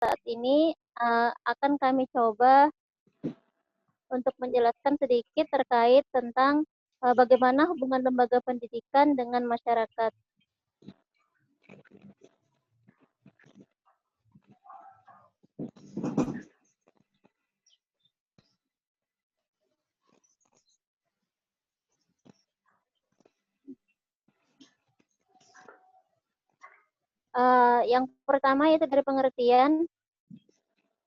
saat ini akan kami coba untuk menjelaskan sedikit terkait tentang bagaimana hubungan lembaga pendidikan dengan masyarakat. Yang pertama yaitu dari pengertian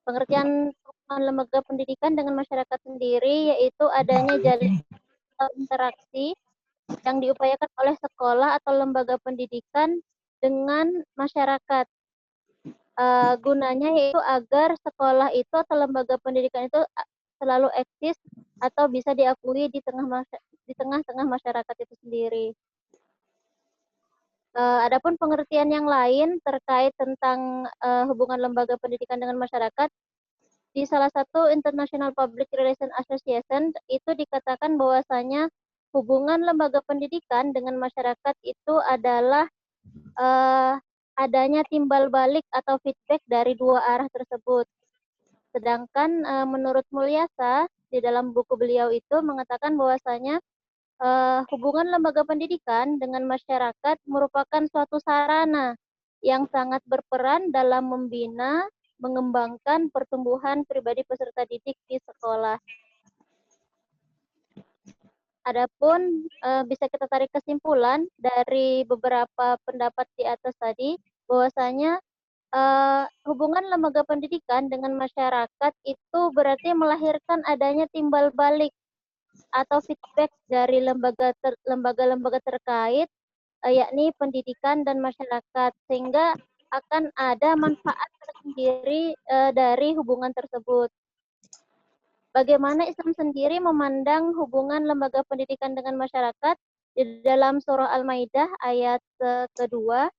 hubungan lembaga pendidikan dengan masyarakat sendiri, yaitu adanya jalin interaksi yang diupayakan oleh sekolah atau lembaga pendidikan dengan masyarakat. Gunanya yaitu agar sekolah itu atau lembaga pendidikan itu selalu eksis atau bisa diakui di tengah-tengah masyarakat itu sendiri. Adapun pengertian yang lain terkait tentang hubungan lembaga pendidikan dengan masyarakat, di salah satu International Public Relations Association itu dikatakan bahwasanya hubungan lembaga pendidikan dengan masyarakat itu adalah adanya timbal balik atau feedback dari dua arah tersebut. Sedangkan menurut Mulyasa di dalam buku beliau itu mengatakan bahwasanya hubungan lembaga pendidikan dengan masyarakat merupakan suatu sarana yang sangat berperan dalam membina, mengembangkan pertumbuhan pribadi peserta didik di sekolah. Adapun bisa kita tarik kesimpulan dari beberapa pendapat di atas tadi, bahwasanya hubungan lembaga pendidikan dengan masyarakat itu berarti melahirkan adanya timbal balik atau feedback dari lembaga-lembaga terkait, yakni pendidikan dan masyarakat, sehingga akan ada manfaat tersendiri dari hubungan tersebut. Bagaimana Islam sendiri memandang hubungan lembaga pendidikan dengan masyarakat? Di dalam surah Al-Maidah ayat kedua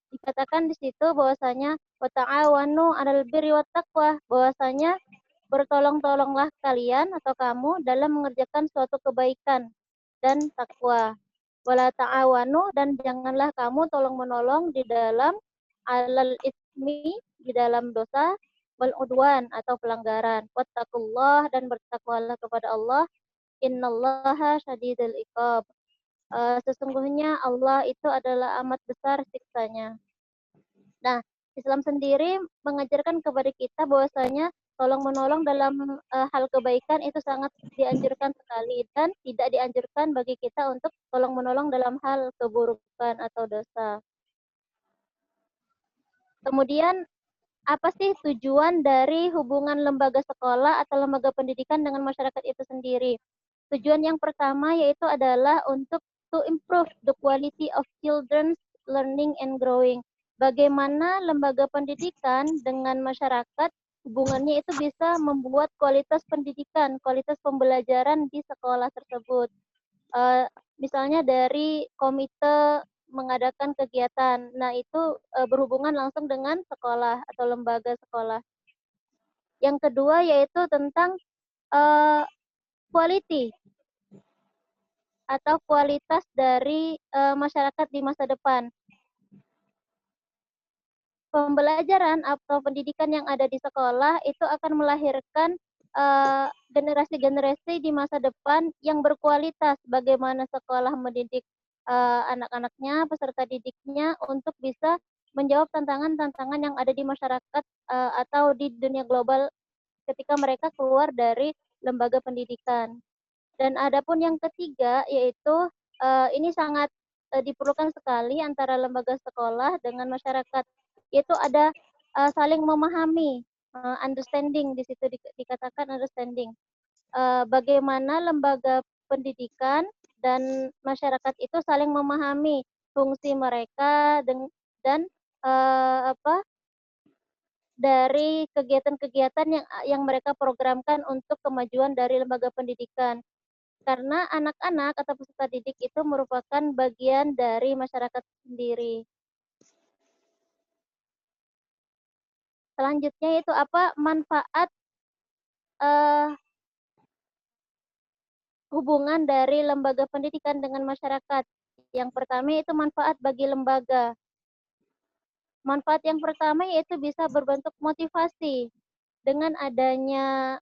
dikatakan di situ bahwasanya wa ta'awanu 'alal birri wat taqwa, bahwasanya bertolong-tolonglah kalian atau kamu dalam mengerjakan suatu kebaikan dan takwa. Wala ta'awanu, dan janganlah kamu tolong-menolong di dalam alal ismi, di dalam dosa, wal udwan atau pelanggaran. Wattaqullah, dan bertakwalah kepada Allah. Innallaha syadidul iqab. Sesungguhnya Allah itu adalah amat besar siksanya. Nah, Islam sendiri mengajarkan kepada kita bahwasanya tolong-menolong dalam hal kebaikan itu sangat dianjurkan sekali dan tidak dianjurkan bagi kita untuk tolong-menolong dalam hal keburukan atau dosa. Kemudian, apa sih tujuan dari hubungan lembaga sekolah atau lembaga pendidikan dengan masyarakat itu sendiri? Tujuan yang pertama yaitu adalah untuk to improve the quality of children's learning and growing. Bagaimana lembaga pendidikan dengan masyarakat hubungannya itu bisa membuat kualitas pendidikan, kualitas pembelajaran di sekolah tersebut. Misalnya dari komite mengadakan kegiatan. Nah, itu berhubungan langsung dengan sekolah atau lembaga sekolah. Yang kedua yaitu tentang quality atau kualitas dari masyarakat di masa depan. Pembelajaran atau pendidikan yang ada di sekolah itu akan melahirkan generasi-generasi di masa depan yang berkualitas. Bagaimana sekolah mendidik anak-anaknya, peserta didiknya untuk bisa menjawab tantangan-tantangan yang ada di masyarakat atau di dunia global ketika mereka keluar dari lembaga pendidikan. Dan adapun yang ketiga yaitu ini sangat diperlukan sekali antara lembaga sekolah dengan masyarakat, yaitu ada saling memahami, understanding, di situ dikatakan understanding. Bagaimana lembaga pendidikan dan masyarakat itu saling memahami fungsi mereka dan dari kegiatan-kegiatan yang mereka programkan untuk kemajuan dari lembaga pendidikan. Karena anak-anak atau peserta didik itu merupakan bagian dari masyarakat sendiri. Selanjutnya itu apa manfaat hubungan dari lembaga pendidikan dengan masyarakat. Yang pertama itu manfaat bagi lembaga. Manfaat yang pertama yaitu bisa berbentuk motivasi. Dengan adanya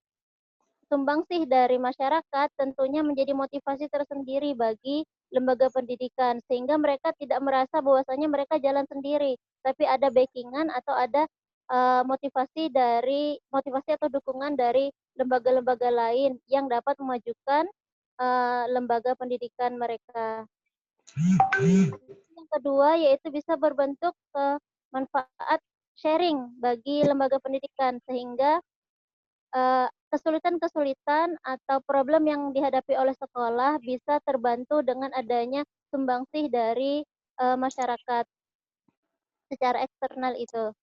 sumbangsih dari masyarakat tentunya menjadi motivasi tersendiri bagi lembaga pendidikan sehingga mereka tidak merasa bahwasanya mereka jalan sendiri, tapi ada backingan atau ada motivasi atau dukungan dari lembaga-lembaga lain yang dapat memajukan lembaga pendidikan mereka. Yang kedua yaitu bisa berbentuk manfaat sharing bagi lembaga pendidikan sehingga kesulitan-kesulitan atau problem yang dihadapi oleh sekolah bisa terbantu dengan adanya sumbangsih dari masyarakat secara eksternal itu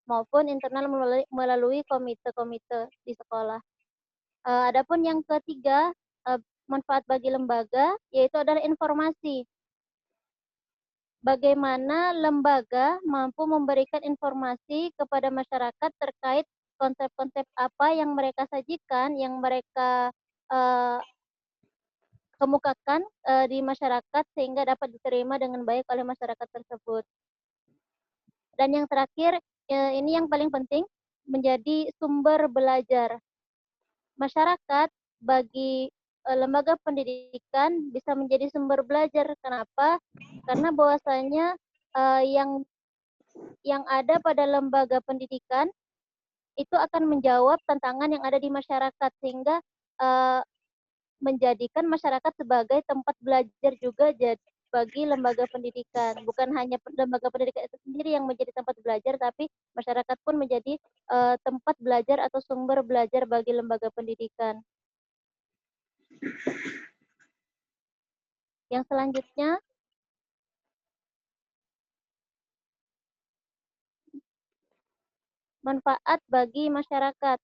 maupun internal melalui komite-komite di sekolah. Adapun yang ketiga, manfaat bagi lembaga yaitu adalah informasi. Bagaimana lembaga mampu memberikan informasi kepada masyarakat terkait konsep-konsep apa yang mereka sajikan, yang mereka uh, kemukakan di masyarakat sehingga dapat diterima dengan baik oleh masyarakat tersebut. Dan yang terakhir, ini yang paling penting, menjadi sumber belajar. Masyarakat bagi lembaga pendidikan bisa menjadi sumber belajar. Kenapa? Karena bahwasanya yang ada pada lembaga pendidikan itu akan menjawab tantangan yang ada di masyarakat sehingga menjadikan masyarakat sebagai tempat belajar juga bagi lembaga pendidikan. Bukan hanya lembaga pendidikan itu sendiri yang menjadi tempat belajar, tapi masyarakat pun menjadi tempat belajar atau sumber belajar bagi lembaga pendidikan. Yang selanjutnya, manfaat bagi masyarakat.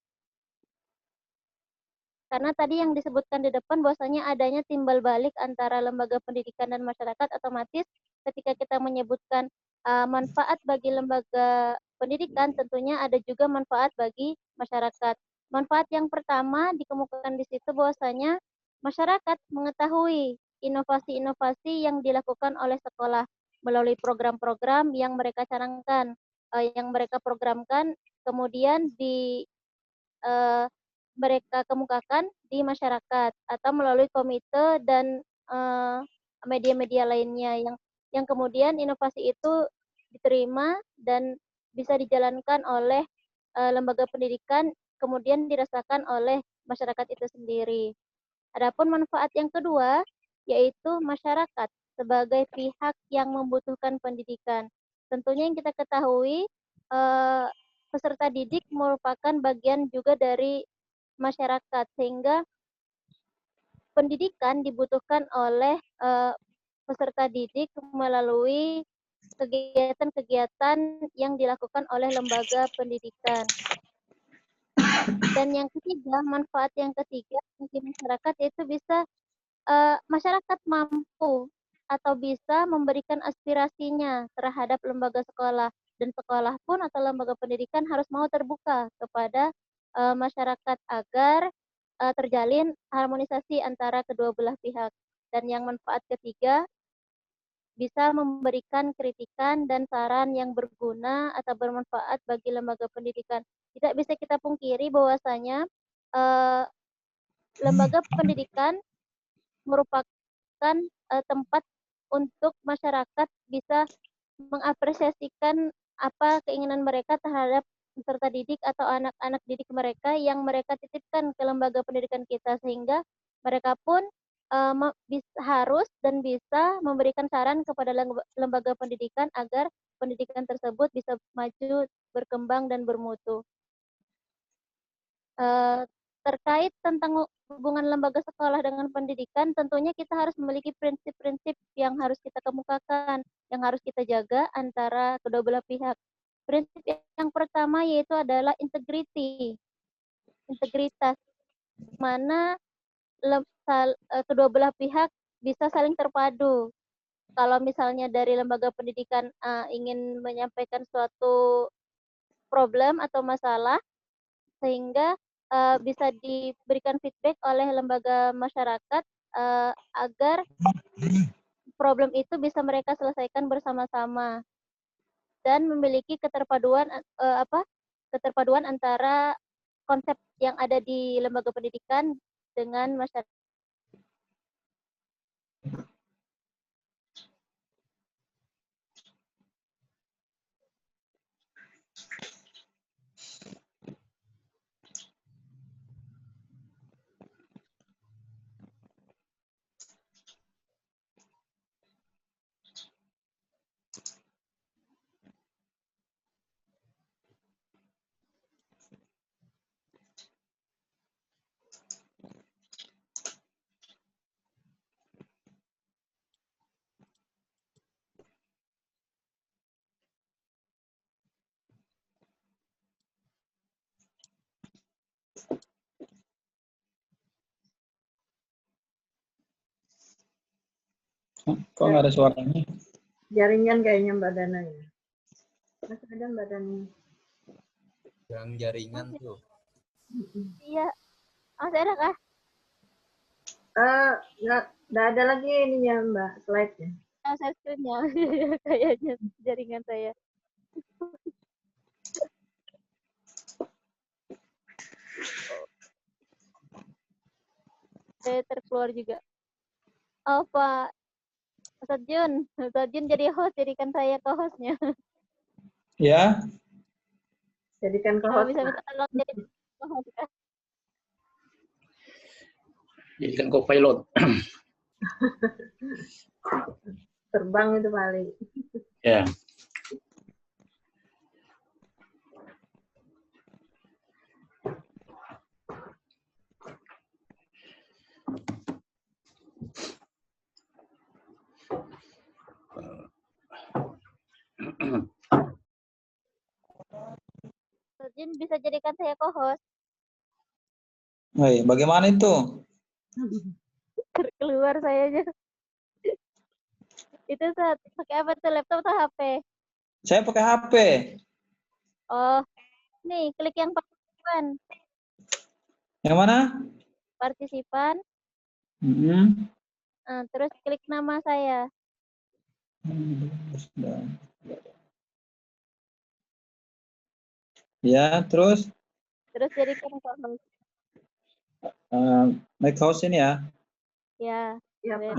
Karena tadi yang disebutkan di depan bahwasanya adanya timbal balik antara lembaga pendidikan dan masyarakat, otomatis ketika kita menyebutkan manfaat bagi lembaga pendidikan tentunya ada juga manfaat bagi masyarakat. Manfaat yang pertama dikemukakan di situ bahwasanya masyarakat mengetahui inovasi-inovasi yang dilakukan oleh sekolah melalui program-program yang mereka canangkan, yang mereka programkan, kemudian uh, mereka kemukakan di masyarakat atau melalui komite dan media-media lainnya yang kemudian inovasi itu diterima dan bisa dijalankan oleh lembaga pendidikan kemudian dirasakan oleh masyarakat itu sendiri. Adapun manfaat yang kedua yaitu masyarakat sebagai pihak yang membutuhkan pendidikan. Tentunya yang kita ketahui peserta didik merupakan bagian juga dari masyarakat sehingga pendidikan dibutuhkan oleh peserta didik melalui kegiatan-kegiatan yang dilakukan oleh lembaga pendidikan. Dan yang ketiga, manfaat yang ketiga bagi masyarakat itu bisa masyarakat mampu atau bisa memberikan aspirasinya terhadap lembaga sekolah dan sekolah pun atau lembaga pendidikan harus mau terbuka kepada masyarakat agar terjalin harmonisasi antara kedua belah pihak. Dan yang manfaat ketiga bisa memberikan kritikan dan saran yang berguna atau bermanfaat bagi lembaga pendidikan. Tidak bisa kita pungkiri bahwasanya lembaga pendidikan merupakan tempat untuk masyarakat bisa mengapresiasikan apa keinginan mereka terhadap peserta didik atau anak-anak didik mereka yang mereka titipkan ke lembaga pendidikan kita sehingga mereka pun harus dan bisa memberikan saran kepada lembaga pendidikan agar pendidikan tersebut bisa maju, berkembang dan bermutu. Terkait tentang hubungan lembaga sekolah dengan pendidikan, tentunya kita harus memiliki prinsip-prinsip yang harus kita kemukakan, yang harus kita jaga antara kedua belah pihak. Prinsip yang pertama yaitu adalah integritas, mana kedua belah pihak bisa saling terpadu. Kalau misalnya dari lembaga pendidikan ingin menyampaikan suatu problem atau masalah, sehingga bisa diberikan feedback oleh lembaga masyarakat agar problem itu bisa mereka selesaikan bersama-sama. dan memiliki keterpaduan keterpaduan antara konsep yang ada di lembaga pendidikan dengan masyarakat. Kok nggak ada suaranya? Jaringan kayaknya Mbak Dana ya. Masih ada Mbak Dana. Yang jaringan tuh. Iya, masih ada kah? Nggak ada lagi ininya Mbak, slide-nya. Saya screen-nya kayaknya jaringan saya. Saya terkeluar juga. Oh Pak Ustadz Jun jadi host, jadikan saya co-hostnya. Ya, Jadikan Bisa co-host. minta tolong jadi co-host kah? Jadikan co-pilot. Terbang itu paling. Ya. Ustadz Jun bisa jadikan saya co-host. Hei, bagaimana itu? Terkeluar saya aja. Itu saat pakai apa tuh, laptop atau HP? Saya pakai HP. Oh, nih klik yang partisipan. Yang mana? Partisipan. Terus klik nama saya. Ya, terus Jadikan co-host. make house ini ya. Ya, Ya, Pak.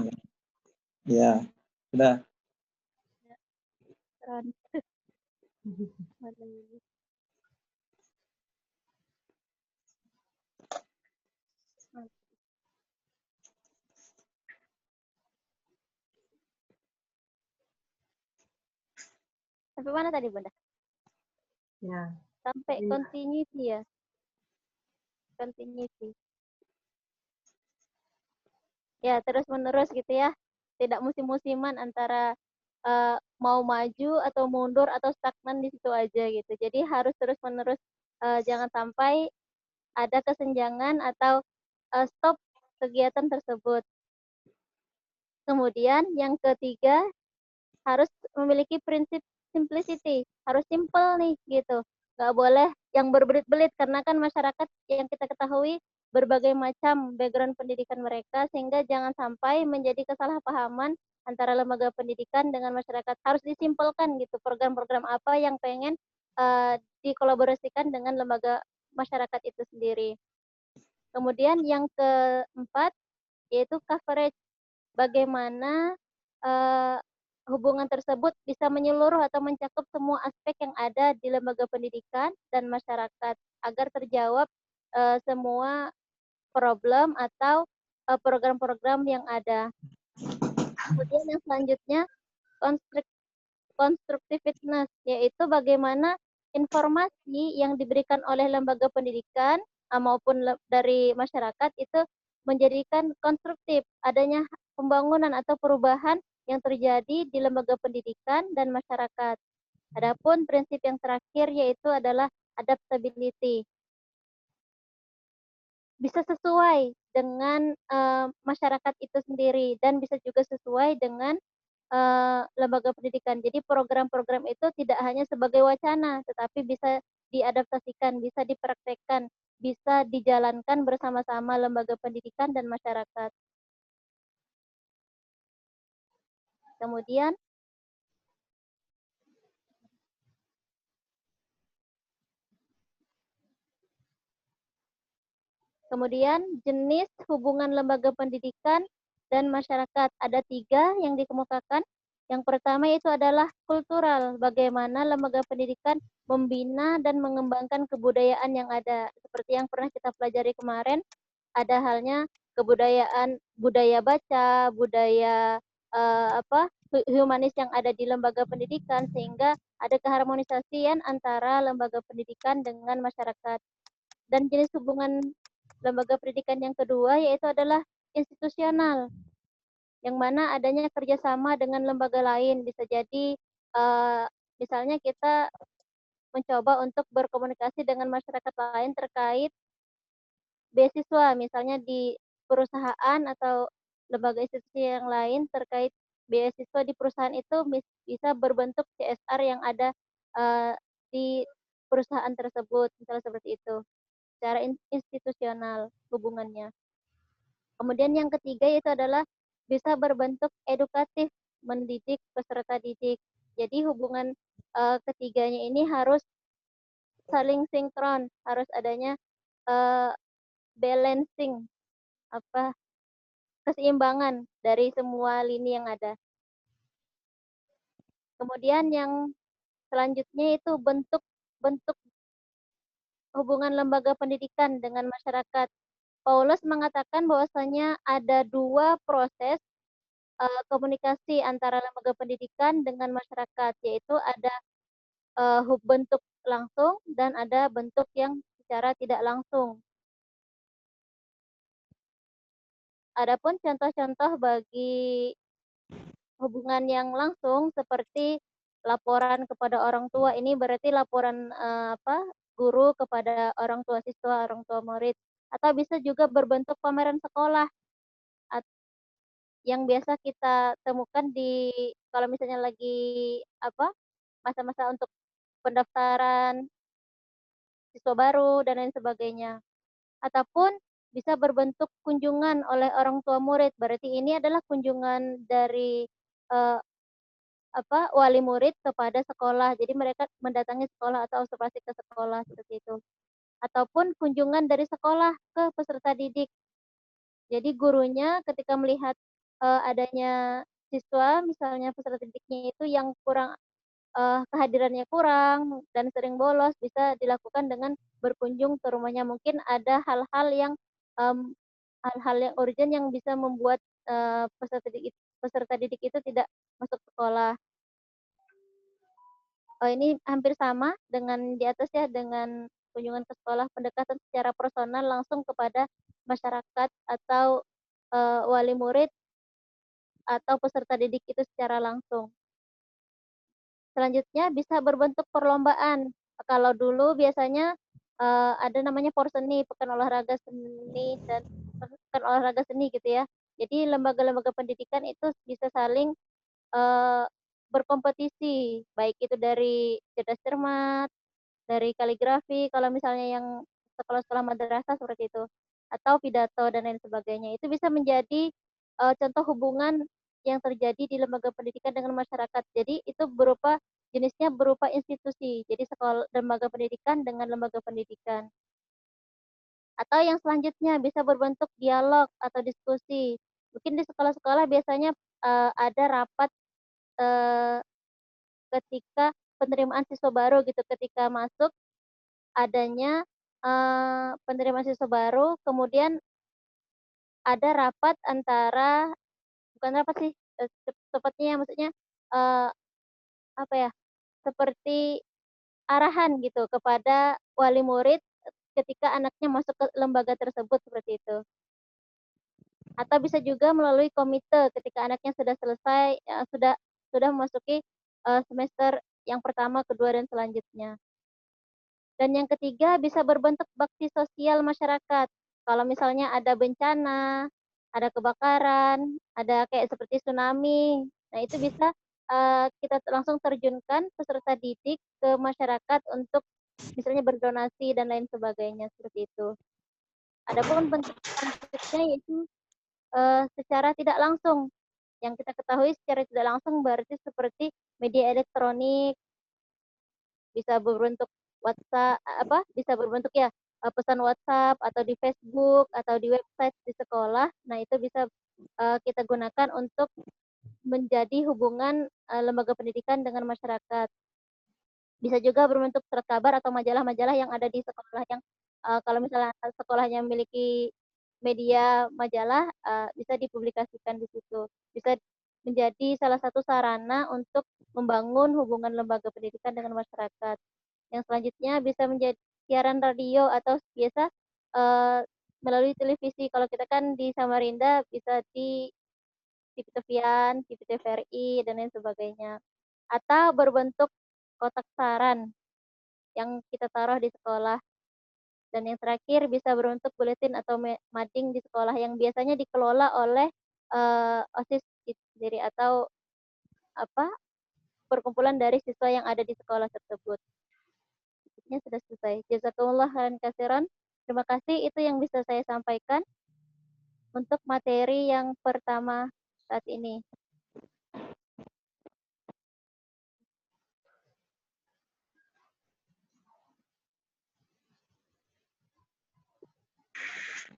Ya, sudah. keren. Sampai mana tadi Bunda? Ya. Sampai Ini. continuity ya. Continuity. Ya, terus menerus gitu ya. Tidak musim-musiman antara mau maju atau mundur atau stagnan di situ aja gitu. Jadi harus terus menerus, jangan sampai ada kesenjangan atau stop kegiatan tersebut. Kemudian yang ketiga, harus memiliki prinsip simplicity, harus simple nih gitu. Nggak boleh yang berbelit-belit karena kan masyarakat yang kita ketahui berbagai macam background pendidikan mereka, sehingga jangan sampai menjadi kesalahpahaman antara lembaga pendidikan dengan masyarakat. Harus disimpelkan gitu program-program apa yang pengen dikolaborasikan dengan lembaga masyarakat itu sendiri. Kemudian yang keempat yaitu coverage, bagaimana hubungan tersebut bisa menyeluruh atau mencakup semua aspek yang ada di lembaga pendidikan dan masyarakat agar terjawab semua problem atau program-program yang ada. Kemudian yang selanjutnya constructiveness, yaitu bagaimana informasi yang diberikan oleh lembaga pendidikan maupun dari masyarakat itu menjadikan konstruktif adanya pembangunan atau perubahan yang terjadi di lembaga pendidikan dan masyarakat. Adapun prinsip yang terakhir yaitu adalah adaptability. Bisa sesuai dengan masyarakat itu sendiri dan bisa juga sesuai dengan lembaga pendidikan. Jadi program-program itu tidak hanya sebagai wacana, tetapi bisa diadaptasikan, bisa dipraktekkan, bisa dijalankan bersama-sama lembaga pendidikan dan masyarakat. Kemudian Kemudian jenis hubungan lembaga pendidikan dan masyarakat. Ada 3 yang dikemukakan. Yang pertama itu adalah kultural. Bagaimana lembaga pendidikan membina dan mengembangkan kebudayaan yang ada. Seperti yang pernah kita pelajari kemarin, ada halnya kebudayaan, budaya baca, budaya humanis yang ada di lembaga pendidikan, sehingga ada keharmonisasian antara lembaga pendidikan dengan masyarakat. Dan jenis hubungan lembaga pendidikan yang kedua yaitu adalah institusional, yang mana adanya kerjasama dengan lembaga lain. Bisa jadi misalnya kita mencoba untuk berkomunikasi dengan masyarakat lain terkait beasiswa, misalnya di perusahaan atau lembaga institusi yang lain terkait beasiswa di perusahaan itu bisa berbentuk CSR yang ada di perusahaan tersebut, misalnya seperti itu, secara institusional hubungannya. Kemudian yang ketiga itu adalah bisa berbentuk edukatif, mendidik peserta didik. Jadi hubungan ketiganya ini harus saling sinkron, harus adanya balancing, keseimbangan dari semua lini yang ada. Kemudian yang selanjutnya itu bentuk hubungan lembaga pendidikan dengan masyarakat. Paulus mengatakan bahwasanya ada 2 proses komunikasi antara lembaga pendidikan dengan masyarakat, yaitu ada bentuk langsung dan ada bentuk yang secara tidak langsung. Adapun contoh-contoh bagi hubungan yang langsung seperti laporan kepada orang tua, ini berarti laporan guru kepada orang tua siswa, orang tua murid, atau bisa juga berbentuk pameran sekolah yang biasa kita temukan di kalau misalnya lagi masa-masa untuk pendaftaran siswa baru dan lain sebagainya. Ataupun bisa berbentuk kunjungan oleh orang tua murid. Berarti ini adalah kunjungan dari wali murid kepada sekolah. Jadi mereka mendatangi sekolah atau observasi ke sekolah seperti itu. Ataupun kunjungan dari sekolah ke peserta didik. Jadi gurunya ketika melihat adanya siswa, misalnya peserta didiknya itu yang kurang kehadirannya kurang dan sering bolos, bisa dilakukan dengan berkunjung ke rumahnya. Mungkin ada hal-hal yang urgent yang bisa membuat peserta didik itu tidak masuk sekolah. Ini hampir sama dengan di atas ya, dengan kunjungan ke sekolah, pendekatan secara personal langsung kepada masyarakat atau wali murid atau peserta didik itu secara langsung. Selanjutnya bisa berbentuk perlombaan. Kalau dulu biasanya ada namanya Porseni, Pekan Olahraga Seni dan Pekan Olahraga Seni gitu ya. Jadi lembaga-lembaga pendidikan itu bisa saling berkompetisi, baik itu dari cerdas cermat, dari kaligrafi, kalau misalnya yang sekolah-sekolah madrasah seperti itu, atau pidato dan lain sebagainya. Itu bisa menjadi contoh hubungan yang terjadi di lembaga pendidikan dengan masyarakat. Jadi itu jenisnya berupa institusi. Jadi sekolah lembaga pendidikan dengan lembaga pendidikan. Atau yang selanjutnya bisa berbentuk dialog atau diskusi. Mungkin di sekolah-sekolah biasanya ada rapat ketika penerimaan siswa baru gitu. Ketika masuk adanya penerimaan siswa baru, kemudian ada rapat antara, bukan rapat sih, tepatnya maksudnya seperti arahan gitu kepada wali murid ketika anaknya masuk ke lembaga tersebut seperti itu. Atau bisa juga melalui komite ketika anaknya sudah selesai, sudah memasuki semester yang pertama, kedua dan selanjutnya. Dan yang ketiga bisa berbentuk bakti sosial masyarakat. Kalau misalnya ada bencana, ada kebakaran, ada kayak seperti tsunami, nah itu bisa kita langsung terjunkan peserta didik ke masyarakat untuk misalnya berdonasi dan lain sebagainya seperti itu. Adapun bentuk selanjutnya yaitu secara tidak langsung. Yang kita ketahui secara tidak langsung berarti seperti media elektronik, bisa berbentuk WhatsApp, bisa berbentuk ya pesan WhatsApp atau di Facebook atau di website di sekolah. Nah, itu bisa kita gunakan untuk menjadi hubungan lembaga pendidikan dengan masyarakat. Bisa juga berbentuk surat kabar atau majalah-majalah yang ada di sekolah yang kalau misalnya sekolahnya memiliki media majalah bisa dipublikasikan di situ. Bisa menjadi salah satu sarana untuk membangun hubungan lembaga pendidikan dengan masyarakat. Yang selanjutnya bisa menjadi siaran radio atau biasa melalui televisi. Kalau kita kan di Samarinda bisa di TV TVRI, TV TVRI, dan lain sebagainya. Atau berbentuk kotak saran yang kita taruh di sekolah. Dan yang terakhir bisa berbentuk buletin atau mading di sekolah yang biasanya dikelola oleh OSIS itu sendiri atau apa perkumpulan dari siswa yang ada di sekolah tersebut. Ini sudah selesai. Jazakumullah khairan katsiran. Terima kasih, itu yang bisa saya sampaikan untuk materi yang pertama saat ini.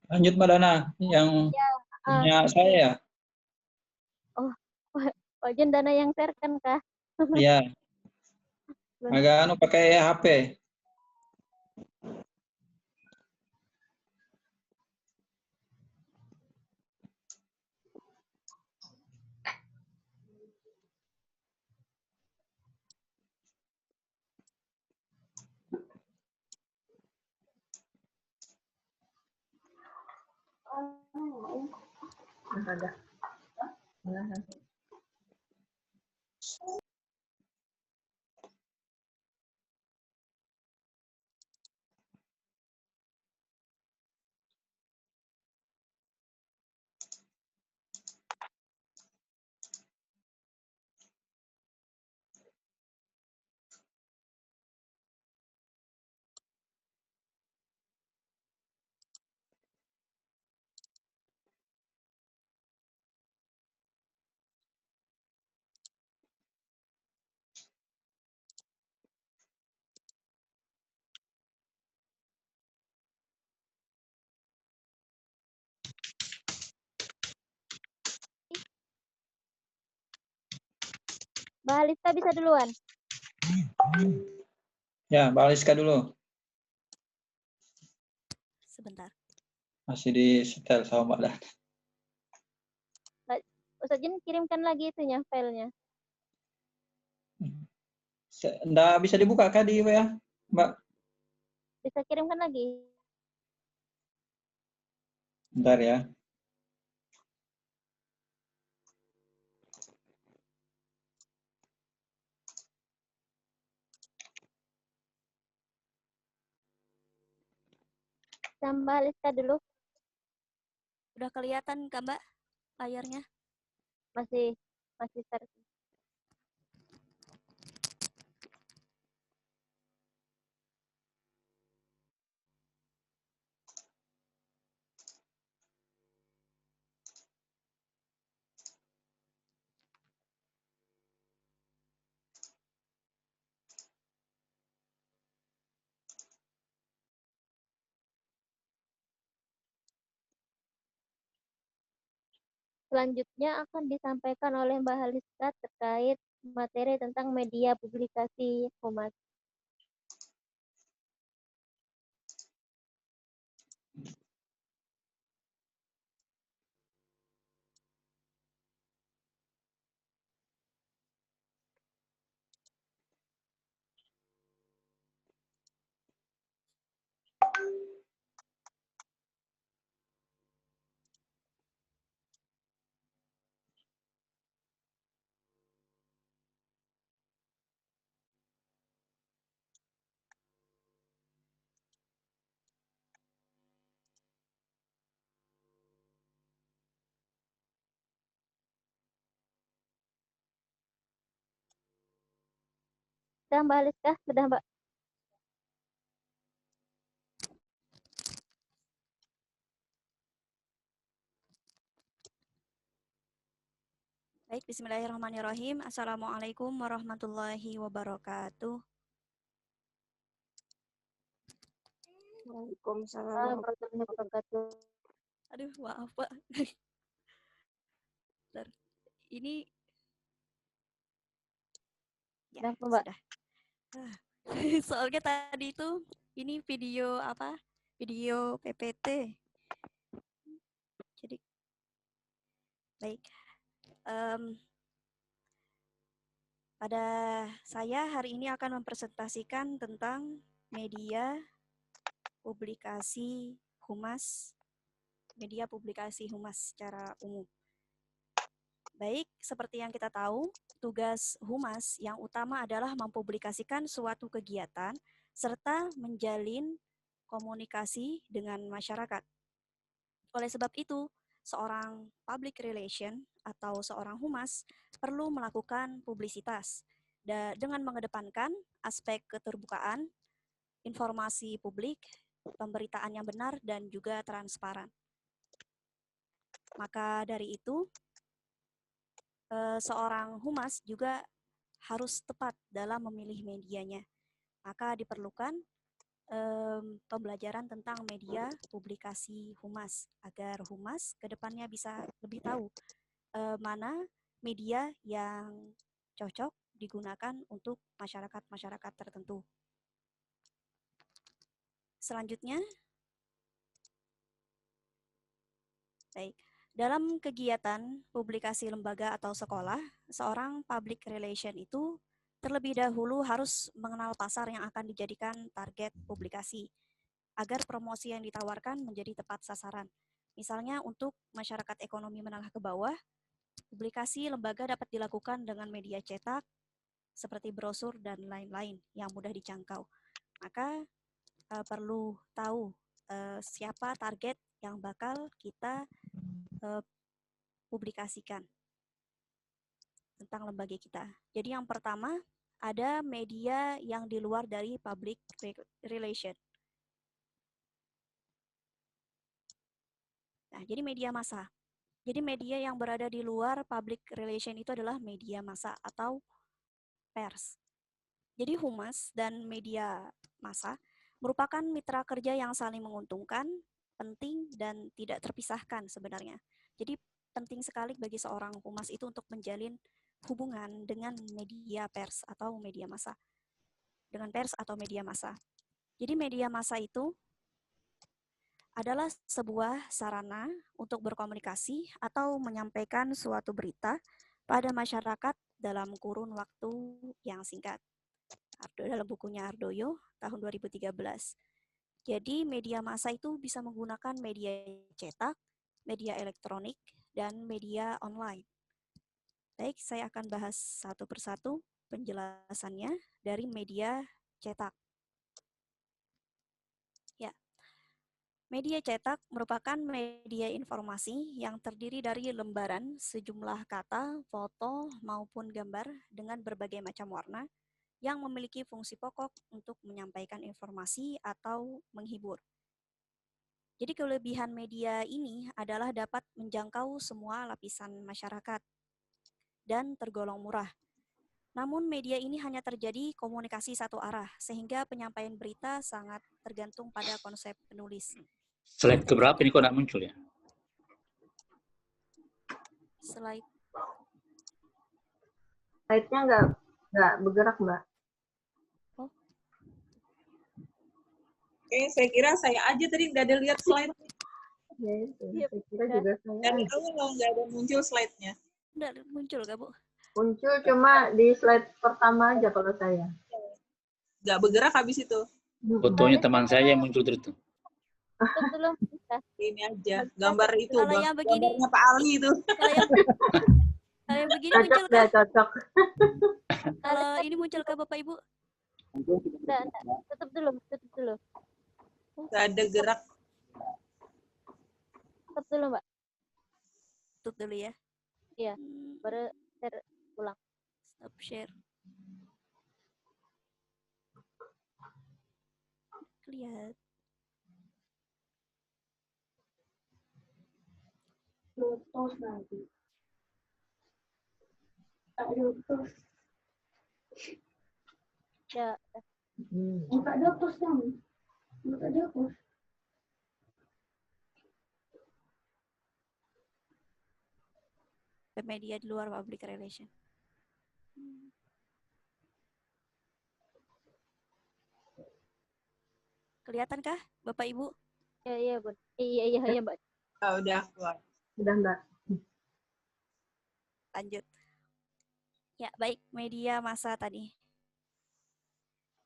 Lanjut Mbak Dana, yang punya saya ya? Oh, Pak Jun Dana yang share kan kah? Iya, agak anu pakai HP. Ada. Mbak Alista bisa duluan. Ya, Mbak Aliska dulu. Sebentar. Masih di setel sama Mbak Dana. Ustaz Jin kirimkan lagi itunya filenya. Nggak bisa dibuka kah di WA, Mbak? Bisa kirimkan lagi. Bentar ya. Mbak Alista dulu. Udah kelihatan Kak Mbak layarnya? Masih share. Selanjutnya akan disampaikan oleh Mbak Haliska terkait materi tentang media publikasi humas. Sudah Mbak Haliska? Sudah Mbak? Baik, bismillahirrahmanirrahim. Assalamualaikum warahmatullahi wabarakatuh. Waalaikumsalam. warahmatullahi wabarakatuh. Aduh, maaf Pak. Bentar. Ini ya Kenapa, Mbak? sudah. Soalnya tadi itu ini video apa? Video PPT. Jadi baik. Pada saya hari ini akan mempresentasikan tentang media publikasi humas, media publikasi humas secara umum. Baik, seperti yang kita tahu, tugas humas yang utama adalah mempublikasikan suatu kegiatan serta menjalin komunikasi dengan masyarakat. Oleh sebab itu, seorang public relation atau seorang humas perlu melakukan publisitas dengan mengedepankan aspek keterbukaan, informasi publik, pemberitaan yang benar, dan juga transparan. Maka dari itu, seorang humas juga harus tepat dalam memilih medianya. Maka diperlukan pembelajaran tentang media publikasi humas agar humas ke depannya bisa lebih tahu mana media yang cocok digunakan untuk masyarakat-masyarakat tertentu. Selanjutnya, baik, dalam kegiatan publikasi lembaga atau sekolah, seorang public relation itu terlebih dahulu harus mengenal pasar yang akan dijadikan target publikasi agar promosi yang ditawarkan menjadi tepat sasaran. Misalnya untuk masyarakat ekonomi menengah ke bawah, publikasi lembaga dapat dilakukan dengan media cetak seperti brosur dan lain-lain yang mudah dijangkau. Maka perlu tahu siapa target yang bakal kita publikasikan tentang lembaga kita. Jadi yang pertama ada media yang di luar dari public relation. Nah, jadi media massa. Jadi media yang berada di luar public relation itu adalah media massa atau pers. Jadi humas dan media massa merupakan mitra kerja yang saling menguntungkan, penting, dan tidak terpisahkan sebenarnya. Jadi penting sekali bagi seorang humas itu untuk menjalin hubungan dengan media pers atau media massa. Dengan pers atau media massa. Jadi media massa itu adalah sebuah sarana untuk berkomunikasi atau menyampaikan suatu berita pada masyarakat dalam kurun waktu yang singkat. Dalam bukunya Ardoyo tahun 2013. Jadi media massa itu bisa menggunakan media cetak, media elektronik, dan media online. Baik, saya akan bahas satu persatu penjelasannya dari media cetak. Ya, media cetak merupakan media informasi yang terdiri dari lembaran sejumlah kata, foto, maupun gambar dengan berbagai macam warna yang memiliki fungsi pokok untuk menyampaikan informasi atau menghibur. Jadi kelebihan media ini adalah dapat menjangkau semua lapisan masyarakat dan tergolong murah. Namun media ini hanya terjadi komunikasi satu arah, sehingga penyampaian berita sangat tergantung pada konsep penulis. Slide keberapa ini kok nggak muncul ya? Slide-nya nggak bergerak, Mbak. Oh. Oke, saya kira saya aja tadi nggak ada lihat slide. Ya, itu. Saya kira juga saya. Dari awal nggak ada muncul slide-nya. Nggak muncul nggak, Bu? Muncul cuma di slide pertama aja kalau saya. Nggak bergerak habis itu. Fotonya teman saya yang muncul terus tuh. Belum bisa. Ini aja, gambar itu. Kalau yang begini, gambarnya Pak Ali itu. Kalau yang begini muncul Cocok, kah? cocok. Kalau ini muncul kah Bapak Ibu? Enggak. Tutup dulu. Nggak ada gerak. Tutup dulu, Mbak. Tutup dulu ya. Iya, baru share ulang. Stop share. Lihat. Lutus nanti. Lutus. Ya. Buka Lutus dong. Nggak dihapus. Media di luar public relation. Kelihatankah, Bapak Ibu? Iya, Bun. Iya, Mbak. Ah, udah keluar. Udah, Mbak. Lanjut. Ya, baik. Media massa tadi.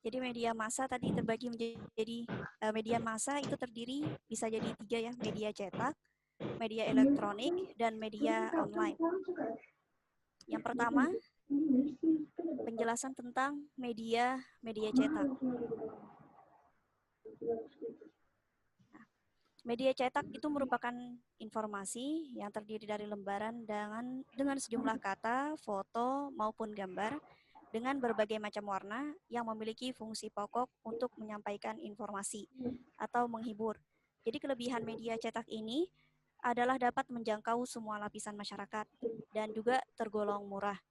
Jadi media massa tadi terbagi menjadi media massa itu terdiri bisa jadi 3 ya, media cetak, media elektronik, dan media online. Yang pertama, penjelasan tentang media cetak. Nah, media cetak itu merupakan informasi yang terdiri dari lembaran dengan sejumlah kata, foto, maupun gambar dengan berbagai macam warna yang memiliki fungsi pokok untuk menyampaikan informasi atau menghibur. Jadi kelebihan media cetak ini adalah dapat menjangkau semua lapisan masyarakat dan juga tergolong murah.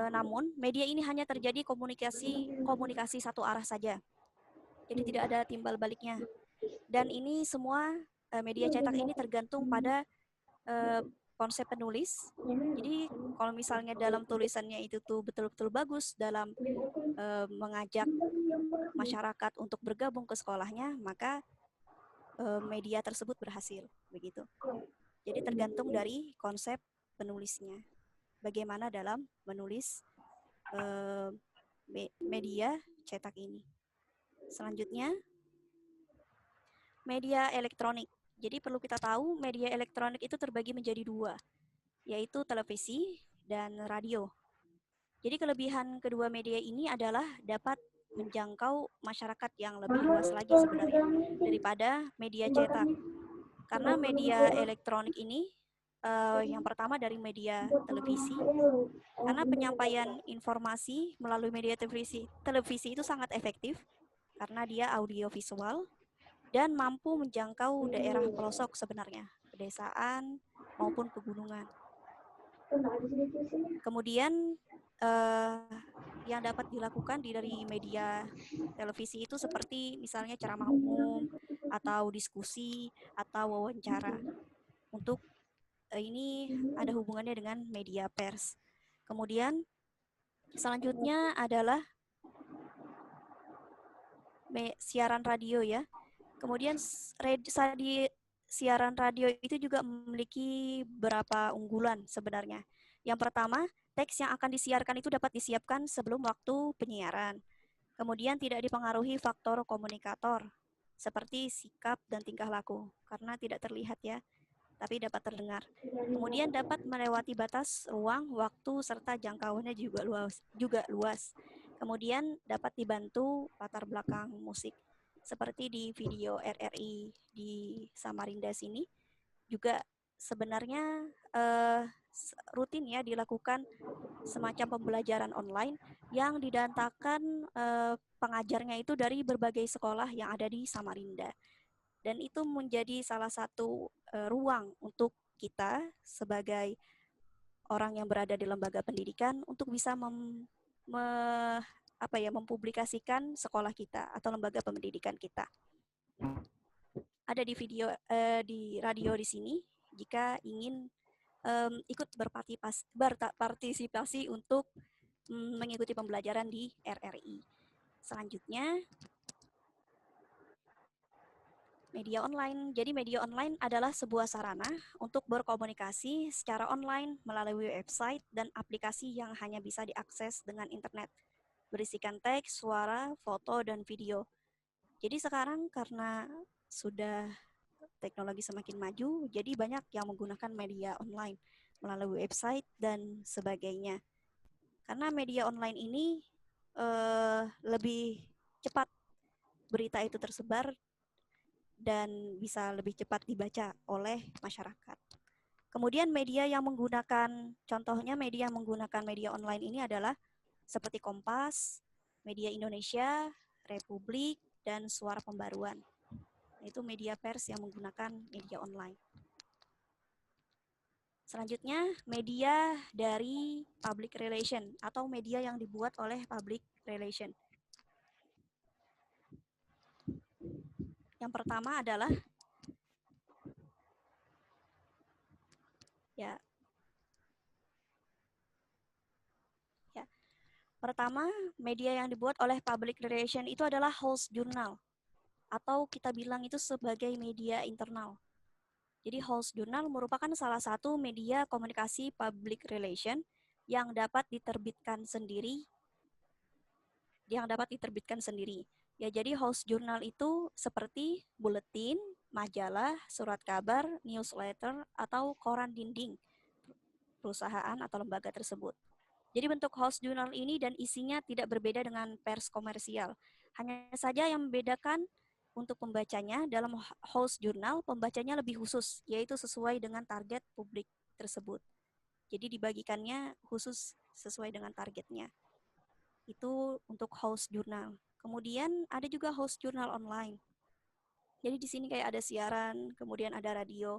Namun, media ini hanya terjadi komunikasi satu arah saja. Jadi tidak ada timbal baliknya. Dan ini semua media cetak ini tergantung pada konsep penulis. Jadi kalau misalnya dalam tulisannya itu tuh betul-betul bagus dalam mengajak masyarakat untuk bergabung ke sekolahnya, maka media tersebut berhasil, begitu. Jadi tergantung dari konsep penulisnya. Bagaimana dalam menulis media cetak ini. Selanjutnya, media elektronik. Jadi perlu kita tahu media elektronik itu terbagi menjadi 2, yaitu televisi dan radio. Jadi kelebihan kedua media ini adalah dapat menjangkau masyarakat yang lebih luas lagi sebenarnya daripada media cetak. Karena media elektronik ini yang pertama dari media televisi, karena penyampaian informasi melalui media televisi itu sangat efektif karena dia audiovisual dan mampu menjangkau daerah pelosok sebenarnya, pedesaan maupun pegunungan. Kemudian yang dapat dilakukan dari media televisi itu seperti misalnya ceramah umum atau diskusi atau wawancara. Untuk ini ada hubungannya dengan media pers. Kemudian selanjutnya adalah siaran radio ya. Kemudian siaran radio itu juga memiliki beberapa unggulan sebenarnya. Yang pertama, teks yang akan disiarkan itu dapat disiapkan sebelum waktu penyiaran. Kemudian tidak dipengaruhi faktor komunikator, seperti sikap dan tingkah laku, karena tidak terlihat ya, tapi dapat terdengar. Kemudian dapat melewati batas ruang, waktu, serta jangkauannya juga luas. Kemudian dapat dibantu latar belakang musik. Seperti di video RRI di Samarinda sini, juga sebenarnya rutin ya dilakukan semacam pembelajaran online yang didatangkan pengajarnya itu dari berbagai sekolah yang ada di Samarinda. Dan itu menjadi salah satu ruang untuk kita sebagai orang yang berada di lembaga pendidikan untuk bisa mempublikasikan sekolah kita atau lembaga pendidikan kita. Ada di video di radio di sini jika ingin ikut berpartisipasi untuk mengikuti pembelajaran di RRI. Selanjutnya, media online. Jadi media online adalah sebuah sarana untuk berkomunikasi secara online melalui website dan aplikasi yang hanya bisa diakses dengan internet. Berisikan teks, suara, foto, dan video. Jadi sekarang karena sudah teknologi semakin maju, jadi banyak yang menggunakan media online melalui website dan sebagainya. Karena media online ini lebih cepat berita itu tersebar dan bisa lebih cepat dibaca oleh masyarakat. Kemudian media yang menggunakan, contohnya media yang menggunakan media online ini adalah seperti Kompas, Media Indonesia, Republik, dan Suara Pembaruan. Itu media pers yang menggunakan media online. Selanjutnya, media dari public relation atau media yang dibuat oleh public relation. Yang pertama adalah pertama, media yang dibuat oleh public relation itu adalah host journal, atau kita bilang itu sebagai media internal. Jadi host journal merupakan salah satu media komunikasi public relation yang dapat diterbitkan sendiri. Ya, jadi host journal itu seperti buletin, majalah, surat kabar, newsletter, atau koran dinding perusahaan atau lembaga tersebut. Jadi bentuk host journal ini dan isinya tidak berbeda dengan pers komersial. Hanya saja yang membedakan untuk pembacanya, dalam host journal, pembacanya lebih khusus, yaitu sesuai dengan target publik tersebut. Jadi dibagikannya khusus sesuai dengan targetnya. Itu untuk host journal. Kemudian ada juga host journal online. Jadi di sini kayak ada siaran, kemudian ada radio.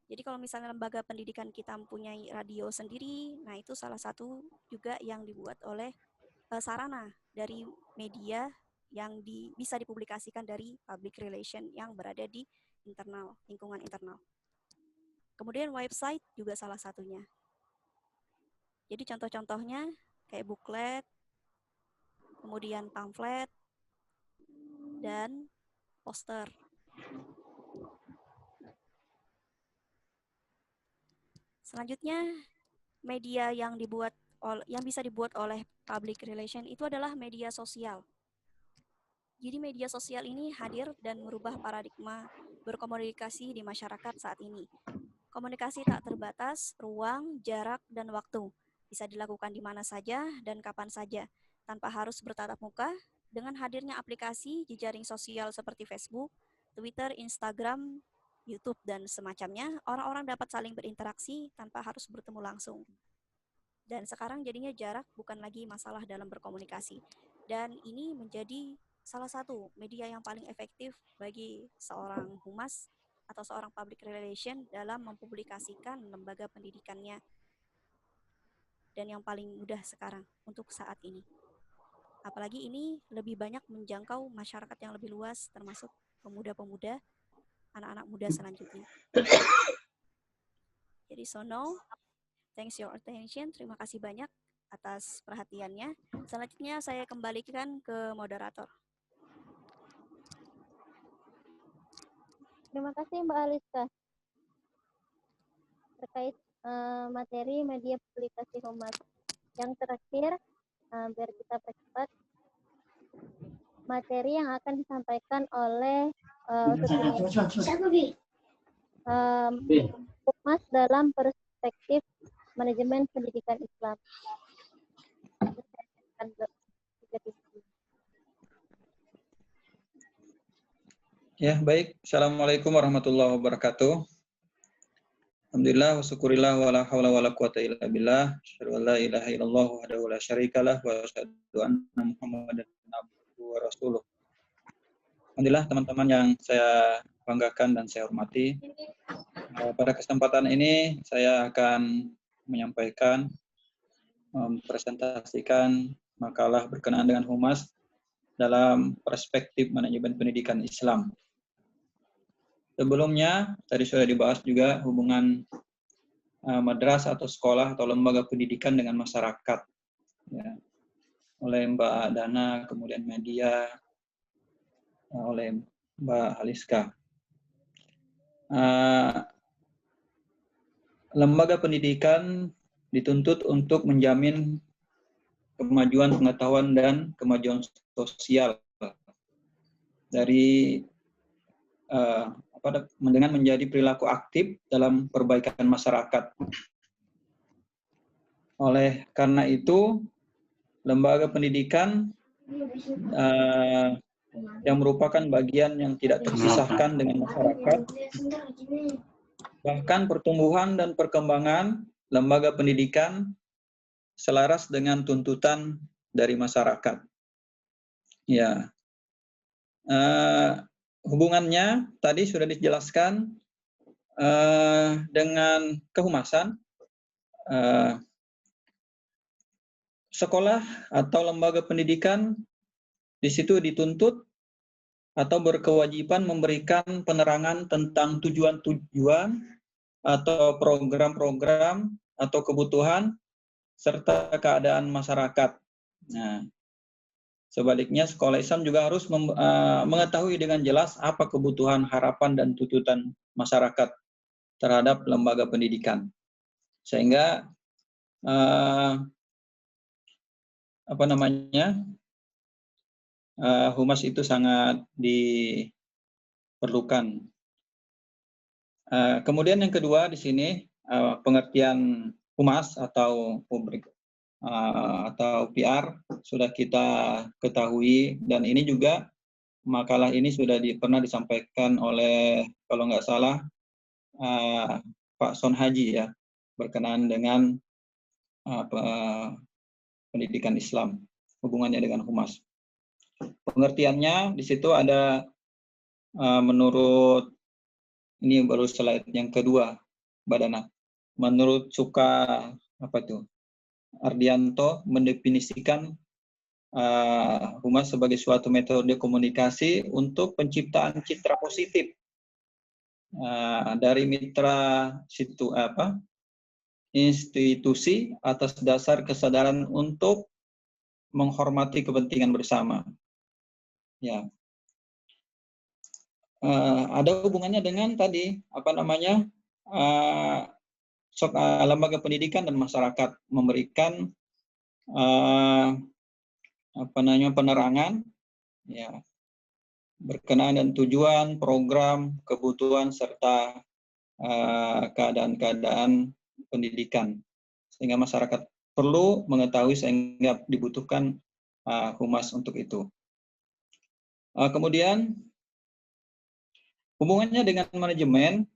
Jadi kalau misalnya lembaga pendidikan kita mempunyai radio sendiri, nah itu salah satu juga yang dibuat oleh sarana dari media yang bisa dipublikasikan dari public relation yang berada di internal, lingkungan internal. Kemudian website juga salah satunya. Jadi contoh-contohnya kayak booklet, kemudian pamflet, dan poster. Selanjutnya, media yang bisa dibuat oleh public relation itu adalah media sosial. Jadi media sosial ini hadir dan merubah paradigma berkomunikasi di masyarakat saat ini. Komunikasi tak terbatas, ruang, jarak, dan waktu. Bisa dilakukan di mana saja dan kapan saja, tanpa harus bertatap muka. Dengan hadirnya aplikasi jejaring sosial seperti Facebook, Twitter, Instagram, YouTube, dan semacamnya, orang-orang dapat saling berinteraksi tanpa harus bertemu langsung. Dan sekarang jadinya jarak bukan lagi masalah dalam berkomunikasi. Dan ini menjadi salah satu media yang paling efektif bagi seorang humas atau seorang public relation dalam mempublikasikan lembaga pendidikannya. Dan yang paling mudah sekarang untuk saat ini. Apalagi ini lebih banyak menjangkau masyarakat yang lebih luas, termasuk pemuda-pemuda, anak-anak muda selanjutnya. Jadi so now, thanks your attention. Terima kasih banyak atas perhatiannya. Selanjutnya saya kembalikan ke moderator. Terima kasih Mbak Aliska. Terkait materi media publikasi humas. Yang terakhir, biar kita percepat, materi yang akan disampaikan oleh humas dalam perspektif manajemen pendidikan Islam. Ya, baik. Assalamualaikum warahmatullahi wabarakatuh. Alhamdulillah wa syukurillah wa la hawla wa la quwata illa billah. Asyhadu an la ilaha illallah wahdahu la syarikalah wa asyhadu anna Muhammadan abduhu wa rasuluh. Alhamdulillah teman-teman yang saya banggakan dan saya hormati. Pada kesempatan ini saya akan menyampaikan, mempresentasikan makalah berkenaan dengan humas dalam perspektif manajemen pendidikan Islam. Sebelumnya, tadi sudah dibahas juga hubungan madrasah atau sekolah atau lembaga pendidikan dengan masyarakat. Ya, oleh Mbak Dana, kemudian media, oleh Mbak Aliska. Lembaga pendidikan dituntut untuk menjamin kemajuan pengetahuan dan kemajuan sosial dari dengan menjadi perilaku aktif dalam perbaikan masyarakat. Oleh karena itu, lembaga pendidikan yang merupakan bagian yang tidak terpisahkan dengan masyarakat, bahkan pertumbuhan dan perkembangan lembaga pendidikan selaras dengan tuntutan dari masyarakat. Ya. Hubungannya tadi sudah dijelaskan dengan kehumasan. Sekolah atau lembaga pendidikan di situ dituntut atau berkewajiban memberikan penerangan tentang tujuan-tujuan atau program-program atau kebutuhan serta keadaan masyarakat. Nah, sebaliknya, sekolah Islam juga harus mengetahui dengan jelas apa kebutuhan, harapan, dan tuntutan masyarakat terhadap lembaga pendidikan. Sehingga humas itu sangat diperlukan. Kemudian yang kedua di sini pengertian humas atau publik atau PR sudah kita ketahui, dan ini juga makalah ini sudah pernah disampaikan oleh, kalau nggak salah, Pak Son Haji, ya, berkenaan dengan pendidikan Islam, hubungannya dengan humas. Pengertiannya di situ ada menurut, ini baru slide yang kedua, Mbak Dana. Menurut Ardianto mendefinisikan humas sebagai suatu metode komunikasi untuk penciptaan citra positif dari mitra institusi atas dasar kesadaran untuk menghormati kepentingan bersama. Ya, ada hubungannya dengan tadi lembaga pendidikan dan masyarakat memberikan penerangan, ya, berkenaan dan tujuan, program, kebutuhan serta keadaan-keadaan pendidikan, sehingga masyarakat perlu mengetahui sehingga dibutuhkan humas untuk itu. Kemudian hubungannya dengan manajemen,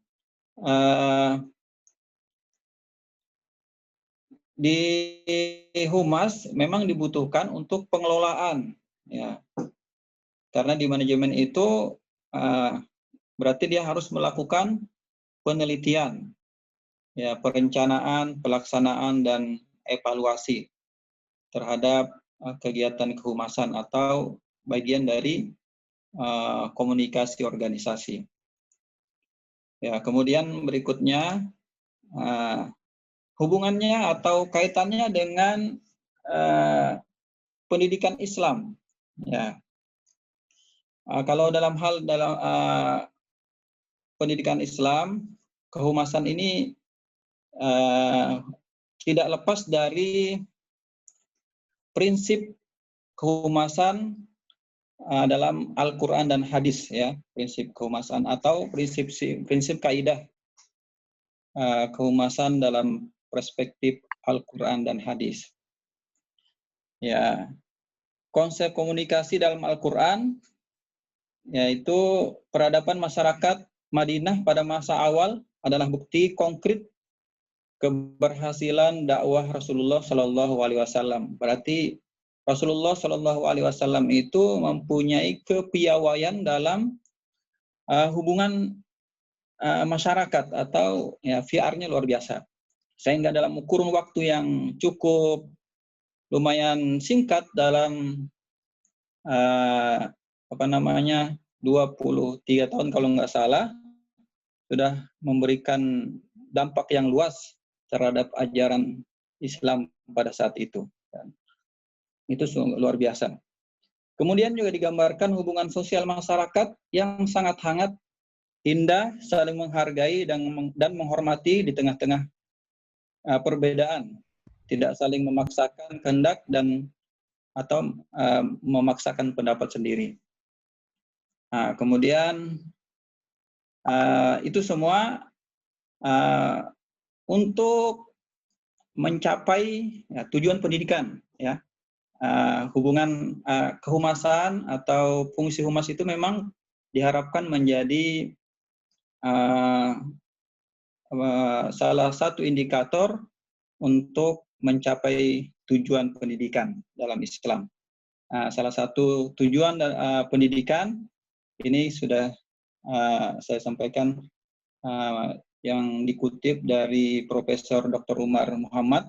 di humas memang dibutuhkan untuk pengelolaan, ya, karena di manajemen itu berarti dia harus melakukan penelitian, ya, perencanaan, pelaksanaan, dan evaluasi terhadap kegiatan kehumasan atau bagian dari komunikasi organisasi. Ya, kemudian berikutnya hubungannya atau kaitannya dengan pendidikan Islam. Ya, kalau dalam pendidikan Islam, kehumasan ini tidak lepas dari prinsip kehumasan dalam Al-Quran dan hadis, ya, prinsip kehumasan atau prinsip kaidah kehumasan dalam perspektif Al-Quran dan hadis. Ya, konsep komunikasi dalam Al-Quran yaitu peradaban masyarakat Madinah pada masa awal adalah bukti konkret keberhasilan dakwah Rasulullah Shallallahu Alaihi Wasallam. Berarti Rasulullah Shallallahu Alaihi Wasallam itu mempunyai kepiawaian dalam hubungan masyarakat, atau ya, VR-nya luar biasa. Sehingga dalam kurun waktu yang cukup lumayan singkat, dalam 23 tahun kalau nggak salah, sudah memberikan dampak yang luas terhadap ajaran Islam pada saat itu. Itu luar biasa. Kemudian juga digambarkan hubungan sosial masyarakat yang sangat hangat, indah, saling menghargai dan menghormati di tengah-tengah perbedaan, tidak saling memaksakan kehendak atau memaksakan pendapat sendiri. Kemudian itu semua untuk mencapai tujuan pendidikan, ya. Hubungan kehumasan atau fungsi humas itu memang diharapkan menjadi salah satu indikator untuk mencapai tujuan pendidikan dalam Islam. Salah satu tujuan pendidikan ini sudah saya sampaikan, yang dikutip dari Profesor Dr. Umar Muhammad.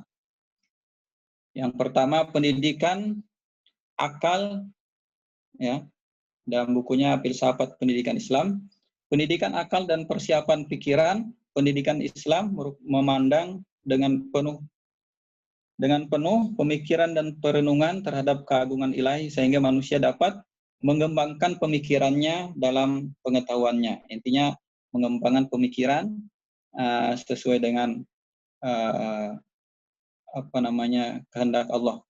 Yang pertama, pendidikan akal, ya, dalam bukunya Filsafat Pendidikan Islam. Pendidikan akal dan persiapan pikiran, pendidikan Islam memandang dengan penuh pemikiran dan perenungan terhadap keagungan ilahi sehingga manusia dapat mengembangkan pemikirannya dalam pengetahuannya. Intinya mengembangkan pemikiran sesuai dengan kehendak Allah.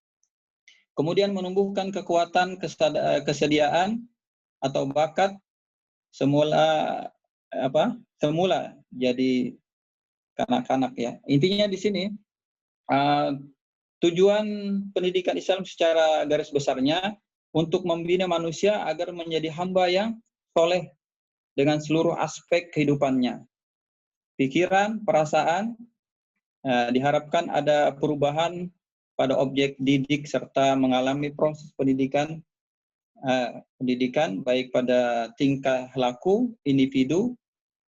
Kemudian menumbuhkan kekuatan kesediaan atau bakat semula jadi kanak-kanak ya. Intinya di sini tujuan pendidikan Islam secara garis besarnya untuk membina manusia agar menjadi hamba yang soleh dengan seluruh aspek kehidupannya. Pikiran, perasaan, diharapkan ada perubahan pada objek didik serta mengalami proses pendidikan baik pada tingkah laku individu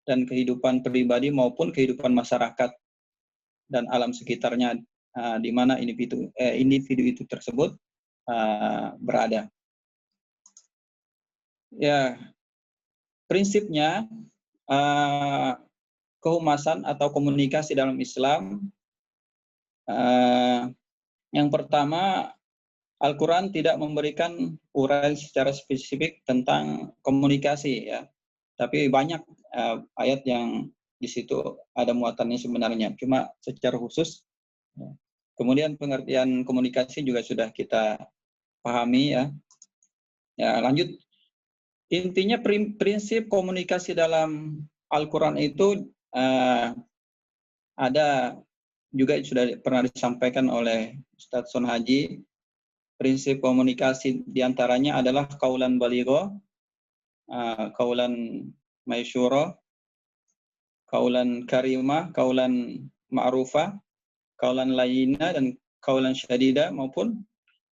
dan kehidupan pribadi maupun kehidupan masyarakat dan alam sekitarnya di mana individu itu tersebut berada. Ya, prinsipnya kehumasan atau komunikasi dalam Islam yang pertama, Al-Quran tidak memberikan uraian secara spesifik tentang komunikasi ya, tapi banyak ayat yang di situ ada muatannya sebenarnya, cuma secara khusus. Kemudian pengertian komunikasi juga sudah kita pahami ya. Ya lanjut, intinya prinsip komunikasi dalam Al-Quran itu ada juga sudah pernah disampaikan oleh Ustadz Son Haji. Prinsip komunikasi diantaranya adalah kaulan baligho, kaulan maisyuro, kaulan karimah, kaulan ma'rufah, kaulan layina, dan kaulan syadida maupun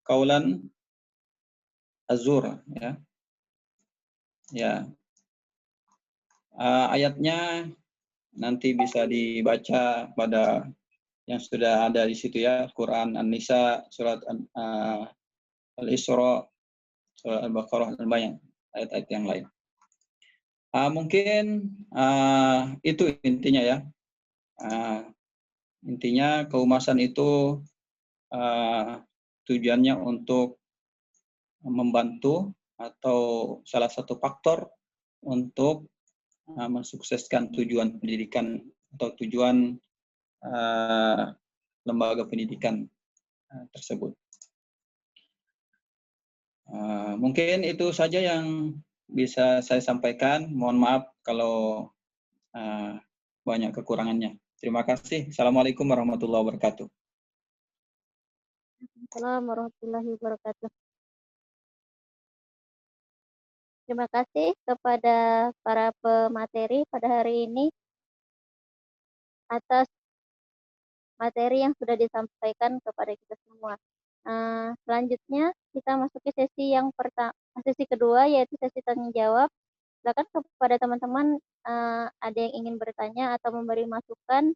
kaulan azur. Ya. Ayatnya nanti bisa dibaca pada yang sudah ada di situ ya, Quran An-Nisa, surat Al-Isra, surat Al-Baqarah, dan banyak ayat-ayat yang lain. Mungkin itu intinya ya. Intinya kehumasan itu tujuannya untuk membantu atau salah satu faktor untuk mensukseskan tujuan pendidikan atau tujuan lembaga pendidikan tersebut. Mungkin itu saja yang bisa saya sampaikan. Mohon maaf kalau banyak kekurangannya. Terima kasih. Assalamualaikum warahmatullahi wabarakatuh. Assalamualaikum warahmatullahi wabarakatuh. Terima kasih kepada para pemateri pada hari ini atas materi yang sudah disampaikan kepada kita semua. Selanjutnya kita masuk ke sesi yang sesi kedua, yaitu sesi tanya jawab. Silakan kepada teman-teman ada yang ingin bertanya atau memberi masukan,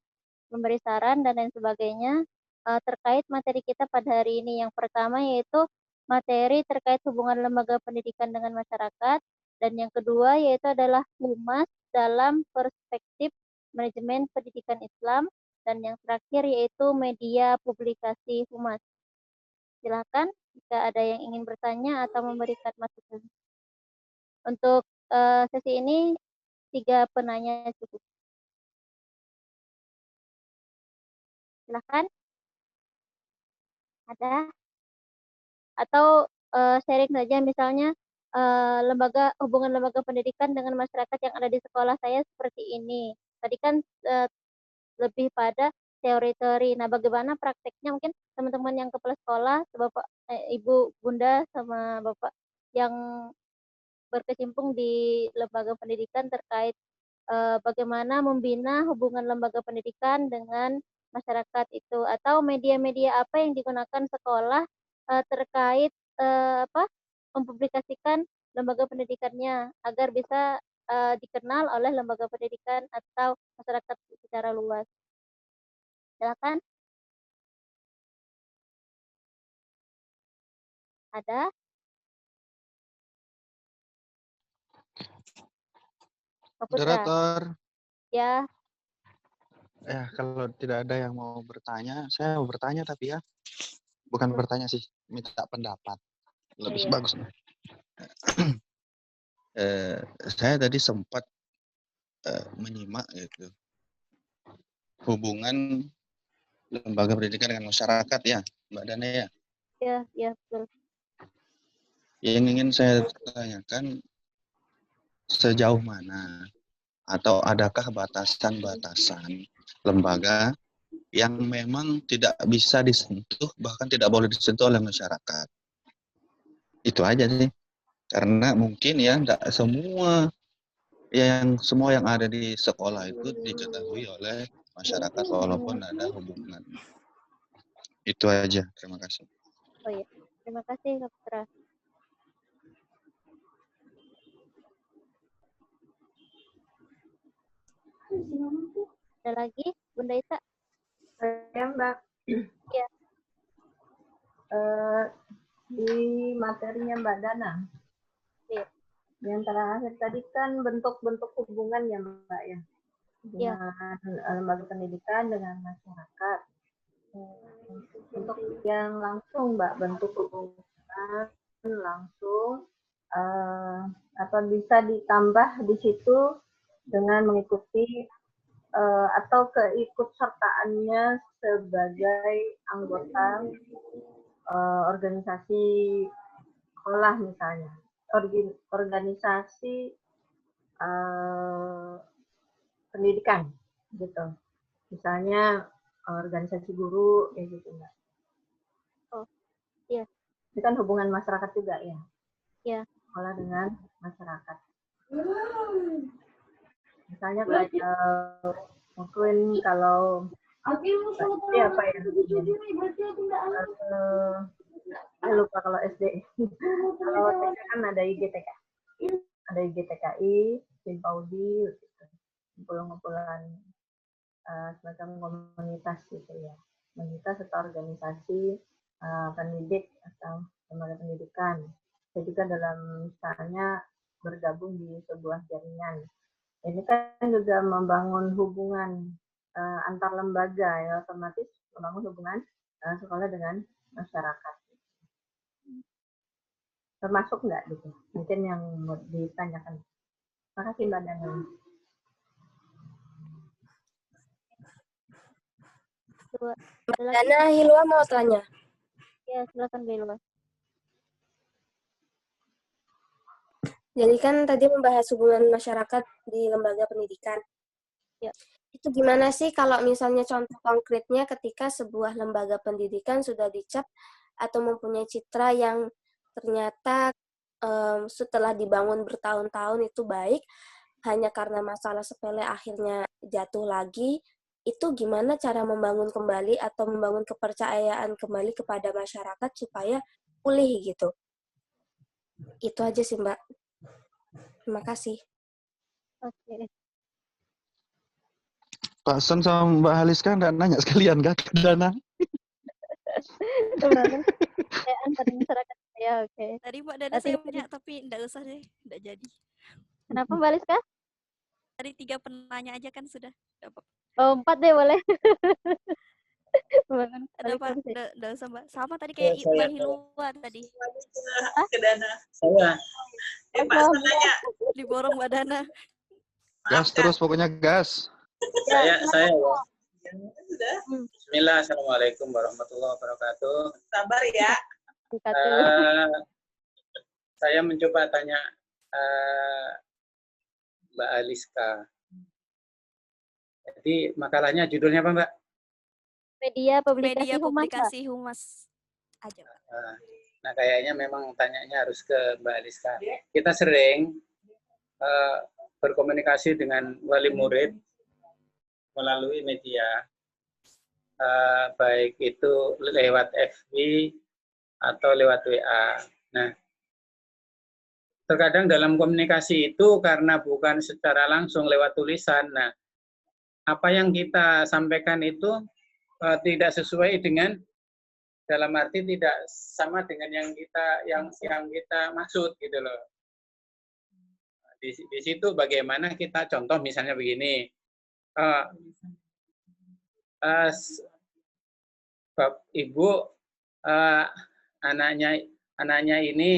memberi saran dan lain sebagainya terkait materi kita pada hari ini. Yang pertama yaitu materi terkait hubungan lembaga pendidikan dengan masyarakat, dan yang kedua yaitu adalah humas dalam perspektif manajemen pendidikan Islam, dan yang terakhir yaitu media publikasi humas. Silakan jika ada yang ingin bertanya atau memberikan masukan. Untuk sesi ini 3 penanya cukup. Silakan. Ada? Atau sharing saja misalnya hubungan lembaga pendidikan dengan masyarakat yang ada di sekolah saya seperti ini. Tadi kan lebih pada teori-teori. Nah, bagaimana prakteknya mungkin teman-teman yang kepala sekolah, Bapak, Ibu, Bunda, sama Bapak yang berkecimpung di lembaga pendidikan terkait bagaimana membina hubungan lembaga pendidikan dengan masyarakat itu, atau media-media apa yang digunakan sekolah terkait mempublikasikan lembaga pendidikannya agar bisa dikenal oleh lembaga pendidikan atau masyarakat secara luas. Silakan. Ada? Kak Putra. Moderator. Ya, Ya, kalau tidak ada yang mau bertanya, saya mau bertanya tapi ya. Bukan bertanya sih, minta pendapat. Lebih iya. bagus. Saya tadi sempat menyimak gitu hubungan lembaga pendidikan dengan masyarakat ya, Mbak Dana ya. Ya, betul. Yang ingin saya tanyakan sejauh mana atau adakah batasan-batasan lembaga yang memang tidak bisa disentuh, bahkan tidak boleh disentuh oleh masyarakat. Itu aja sih. Karena mungkin ya enggak semua yang ada di sekolah itu diketahui oleh masyarakat walaupun ada hubungan. Itu aja. Terima kasih. Oh iya, terima kasih Kak Putra. Ada lagi, Bunda Ita? Ya, Mbak. Ya. Di materinya Mbak Dana. Iya. Yang terakhir tadi kan bentuk-bentuk hubungan ya Mbak ya. Dengan lembaga pendidikan dengan masyarakat. Untuk yang langsung Mbak, bentuk hubungan langsung apa bisa ditambah di situ dengan mengikuti atau keikutsertaannya sebagai anggota organisasi sekolah misalnya, organisasi pendidikan gitu, misalnya organisasi guru ya gitu Mbak. Oh iya. Itu kan hubungan masyarakat juga ya. Iya. Sekolah dengan masyarakat. Misalnya kayak mungkin kalau apa ya? Saya lupa kalau SD. Kalau TK kan ada IGTK. Ada IGTKI, Simpaudi, gitu. Kumpulan-kumpulan semacam komunitas gitu ya. Komunitas atau organisasi pendidik atau lembaga pendidikan. Saya juga dalam misalnya bergabung di sebuah jaringan. Ini kan juga membangun hubungan antar lembaga ya, otomatis membangun hubungan sekolah dengan masyarakat. Termasuk nggak gitu? Mungkin yang mau ditanyakan. Terima kasih Mbak Dana. Mbak Dana, Hilwa mau tanya. Ya, silakan Hilwa. Jadi kan tadi membahas hubungan masyarakat di lembaga pendidikan. Ya. Itu gimana sih kalau misalnya contoh konkretnya ketika sebuah lembaga pendidikan sudah dicap atau mempunyai citra yang ternyata setelah dibangun bertahun-tahun itu baik, hanya karena masalah sepele akhirnya jatuh lagi, itu gimana cara membangun kembali atau membangun kepercayaan kembali kepada masyarakat supaya pulih gitu. Itu aja sih Mbak. Terima kasih. Oke. Pak Son sama Mbak Haliska nggak nanya sekalian Kak Dana? Antar masyarakat ya, oke. Tadi Mbak Dana saya punya, tapi enggak usah deh, enggak jadi. Kenapa Mbak Liska? Tadi 3 penanya aja kan sudah dapat. Oh, 4 deh boleh. Ada apa? Enggak usah Mbak. Sama tadi kayak Mbak Hilwa tadi. Ke Dana. Saya. Pak Son nanya. Diborong Mbak Dana. Gas terus pokoknya gas. Saya Sudah. Bismillah, Assalamualaikum warahmatullahi wabarakatuh. Sabar ya. Saya mencoba tanya Mbak Aliska. Jadi makalahnya judulnya apa Mbak? Media publikasi humas aja Mbak. Nah kayaknya memang tanyanya harus ke Mbak Aliska. Kita sering berkomunikasi dengan wali murid melalui media, baik itu lewat FB atau lewat WA. Nah, terkadang dalam komunikasi itu karena bukan secara langsung lewat tulisan, nah apa yang kita sampaikan itu tidak sesuai dengan, dalam arti tidak sama dengan yang kita maksud gitu loh. di situ bagaimana kita contoh misalnya begini, Ibu anaknya ini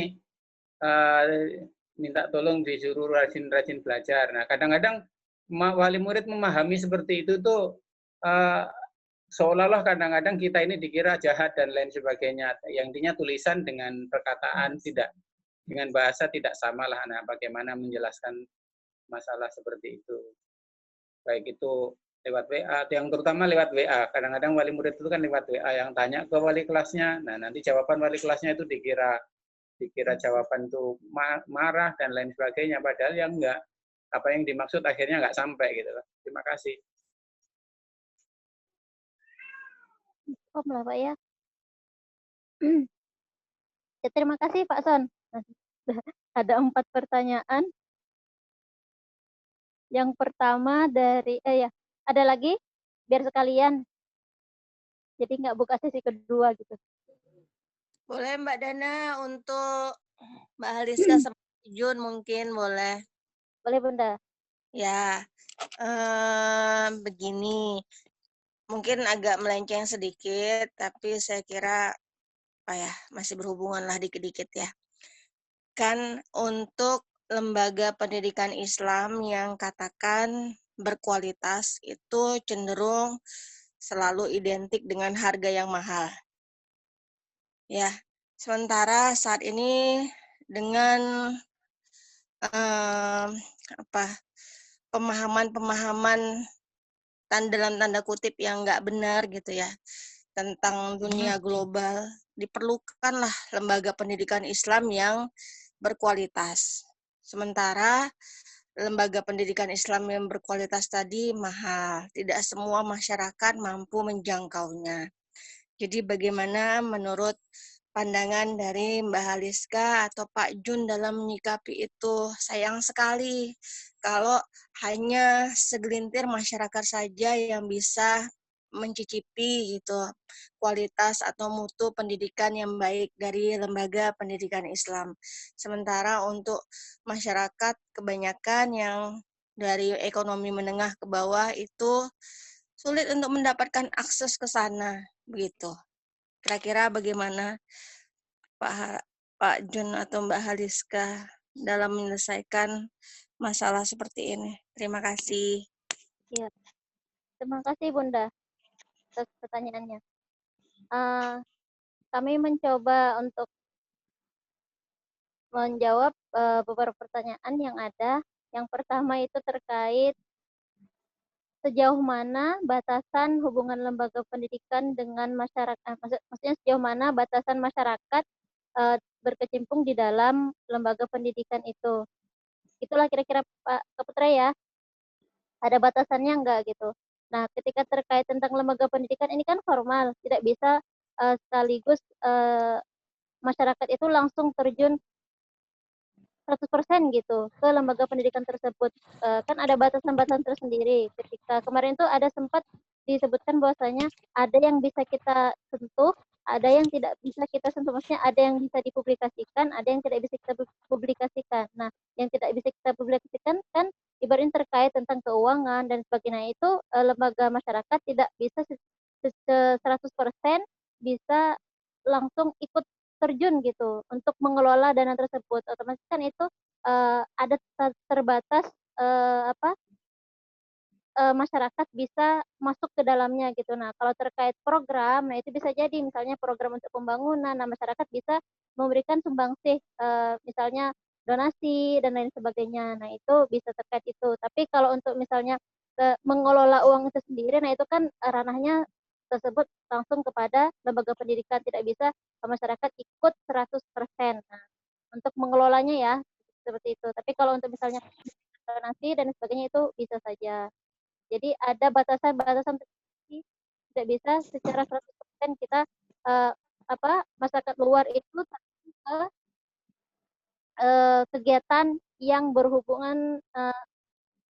minta tolong disuruh rajin-rajin belajar. Nah, kadang-kadang wali murid memahami seperti itu tuh seolah-olah kadang-kadang kita ini dikira jahat dan lain sebagainya. Yang intinya tulisan dengan perkataan tidak, dengan bahasa tidak sama lah. Nah, bagaimana menjelaskan masalah seperti itu. Baik itu lewat WA, yang terutama lewat WA. Kadang-kadang wali murid itu kan lewat WA yang tanya ke wali kelasnya. Nah, nanti jawaban wali kelasnya itu dikira jawaban itu marah dan lain sebagainya. Padahal yang enggak. Apa yang dimaksud akhirnya enggak sampai gitu. Terima kasih. Lah Pak ya. Ya, terima kasih Pak Son. Ada 4 pertanyaan. Yang pertama dari ya, ada lagi biar sekalian. Jadi nggak buka sesi kedua gitu. Boleh Mbak Dana untuk Mbak Haliska sama Jun mungkin boleh. Boleh Bunda. Ya, begini. Mungkin agak melenceng sedikit, tapi saya kira masih berhubungan lah dikit-dikit ya. Kan untuk lembaga pendidikan Islam yang katakan berkualitas itu cenderung selalu identik dengan harga yang mahal. Ya, sementara saat ini dengan pemahaman-pemahaman dalam tanda kutip yang nggak benar gitu ya tentang dunia global, diperlukanlah lembaga pendidikan Islam yang berkualitas. Sementara lembaga pendidikan Islam yang berkualitas tadi mahal, tidak semua masyarakat mampu menjangkaunya. Jadi bagaimana menurut pandangan dari Mbak Haliska atau Pak Jun dalam menyikapi itu? Sayang sekali kalau hanya segelintir masyarakat saja yang bisa mencicipi gitu kualitas atau mutu pendidikan yang baik dari lembaga pendidikan Islam. Sementara untuk masyarakat kebanyakan yang dari ekonomi menengah ke bawah itu sulit untuk mendapatkan akses ke sana, begitu. Kira-kira bagaimana Pak Jun atau Mbak Haliska dalam menyelesaikan masalah seperti ini? Terima kasih. Ya, terima kasih Bunda atas pertanyaannya. Kami mencoba untuk menjawab beberapa pertanyaan yang ada. Yang pertama itu terkait sejauh mana batasan hubungan lembaga pendidikan dengan masyarakat, maksudnya sejauh mana batasan masyarakat berkecimpung di dalam lembaga pendidikan itu. Itulah kira-kira Pak Kaputra ya, ada batasannya enggak gitu. Nah, ketika terkait tentang lembaga pendidikan ini kan formal, tidak bisa sekaligus masyarakat itu langsung terjun 100% gitu ke lembaga pendidikan tersebut. Kan ada batasan-batasan tersendiri. Ketika kemarin tuh ada sempat disebutkan bahwasanya ada yang bisa kita sentuh, ada yang tidak bisa kita sentuh. Maksudnya ada yang bisa dipublikasikan, ada yang tidak bisa kita publikasikan. Nah, yang tidak bisa kita publikasikan kan ibaratnya terkait tentang keuangan dan sebagainya itu lembaga masyarakat tidak bisa 100% bisa langsung ikut terjun gitu untuk mengelola dana tersebut. Otomatis kan itu ada terbatas masyarakat bisa masuk ke dalamnya gitu. Nah, kalau terkait program, nah itu bisa jadi misalnya program untuk pembangunan, nah masyarakat bisa memberikan sumbangsih misalnya donasi dan lain sebagainya. Nah, itu bisa terkait itu. Tapi kalau untuk misalnya mengelola uang itu sendiri, nah itu kan ranahnya tersebut langsung kepada lembaga pendidikan, tidak bisa masyarakat ikut 100%. Nah, untuk mengelolanya ya seperti itu. Tapi kalau untuk misalnya donasi dan sebagainya itu bisa saja. Jadi ada batasan-batasan tidak bisa secara 100% kita masyarakat luar itu ke kegiatan yang berhubungan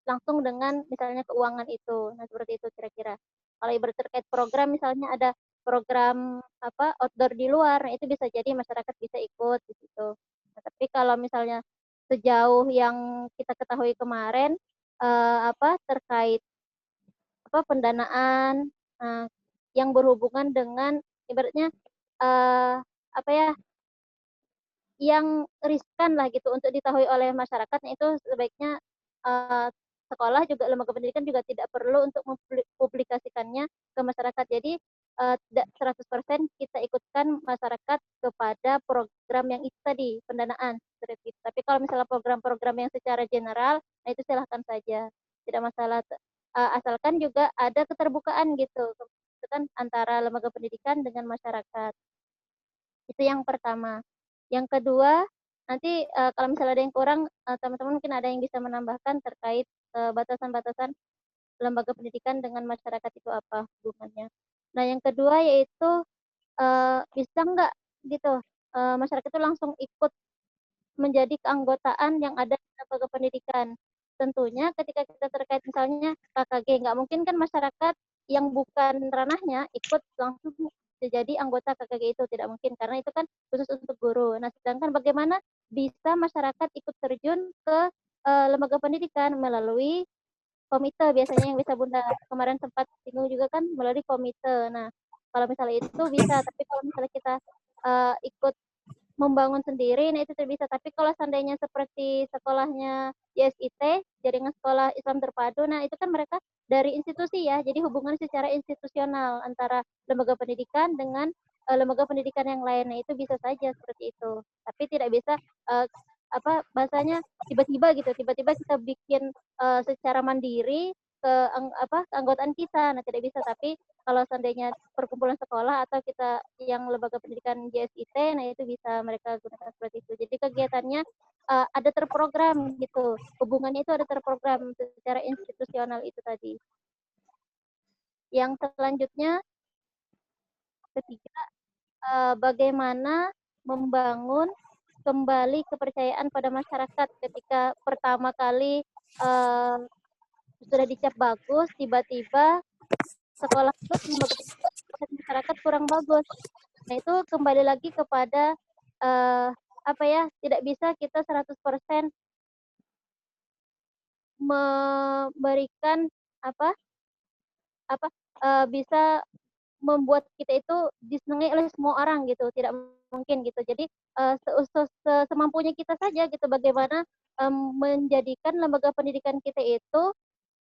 langsung dengan misalnya keuangan itu. Nah, seperti itu kira-kira. Kalau ibarat terkait program misalnya ada program outdoor di luar, nah itu bisa jadi masyarakat bisa ikut di situ. Nah, tapi kalau misalnya sejauh yang kita ketahui kemarin terkait pendanaan yang berhubungan dengan ibaratnya apa ya yang riskan lah gitu untuk diketahui oleh masyarakat. Nah, itu sebaiknya sekolah juga lembaga pendidikan juga tidak perlu untuk mempublikasikannya ke masyarakat. Jadi tidak 100% kita ikutkan masyarakat kepada program yang itu tadi, pendanaan seperti itu. Tapi kalau misalnya program-program yang secara general, nah itu silahkan saja, tidak masalah. Asalkan juga ada keterbukaan gitu kan antara lembaga pendidikan dengan masyarakat. Itu yang pertama. Yang kedua, nanti kalau misalnya ada yang kurang, teman-teman mungkin ada yang bisa menambahkan terkait batasan-batasan lembaga pendidikan dengan masyarakat itu apa hubungannya. Nah, yang kedua yaitu bisa nggak gitu masyarakat itu langsung ikut menjadi keanggotaan yang ada di lembaga pendidikan. Tentunya ketika kita terkait misalnya KKG, nggak mungkin kan masyarakat yang bukan ranahnya ikut langsung jadi anggota KKG itu, tidak mungkin karena itu kan khusus untuk guru. Nah, sedangkan bagaimana bisa masyarakat ikut terjun ke lembaga pendidikan melalui komite, biasanya yang bisa Bunda kemarin sempat singgung juga kan melalui komite. Nah, kalau misalnya itu bisa, tapi kalau misalnya kita ikut membangun sendiri, nah itu tidak bisa. Tapi kalau seandainya seperti sekolahnya YSIT, Jaringan Sekolah Islam Terpadu, nah itu kan mereka dari institusi ya, jadi hubungan secara institusional antara lembaga pendidikan dengan lembaga pendidikan yang lain, nah itu bisa saja seperti itu. Tapi tidak bisa bahasanya tiba-tiba gitu, tiba-tiba kita bikin secara mandiri keanggotaan kita, nah tidak bisa. Tapi kalau seandainya perkumpulan sekolah atau kita yang lembaga pendidikan JSIT, nah itu bisa mereka gunakan seperti itu. Jadi kegiatannya ada terprogram gitu, hubungannya itu ada terprogram secara institusional itu tadi. Yang selanjutnya, ketiga, bagaimana membangun kembali kepercayaan pada masyarakat ketika pertama kali sudah dicap bagus, tiba-tiba sekolah itu masyarakat kurang bagus. Nah, itu kembali lagi kepada tidak bisa kita 100% memberikan bisa membuat kita itu disenangi oleh semua orang gitu, tidak mungkin gitu. Jadi semampunya kita saja gitu, bagaimana menjadikan lembaga pendidikan kita itu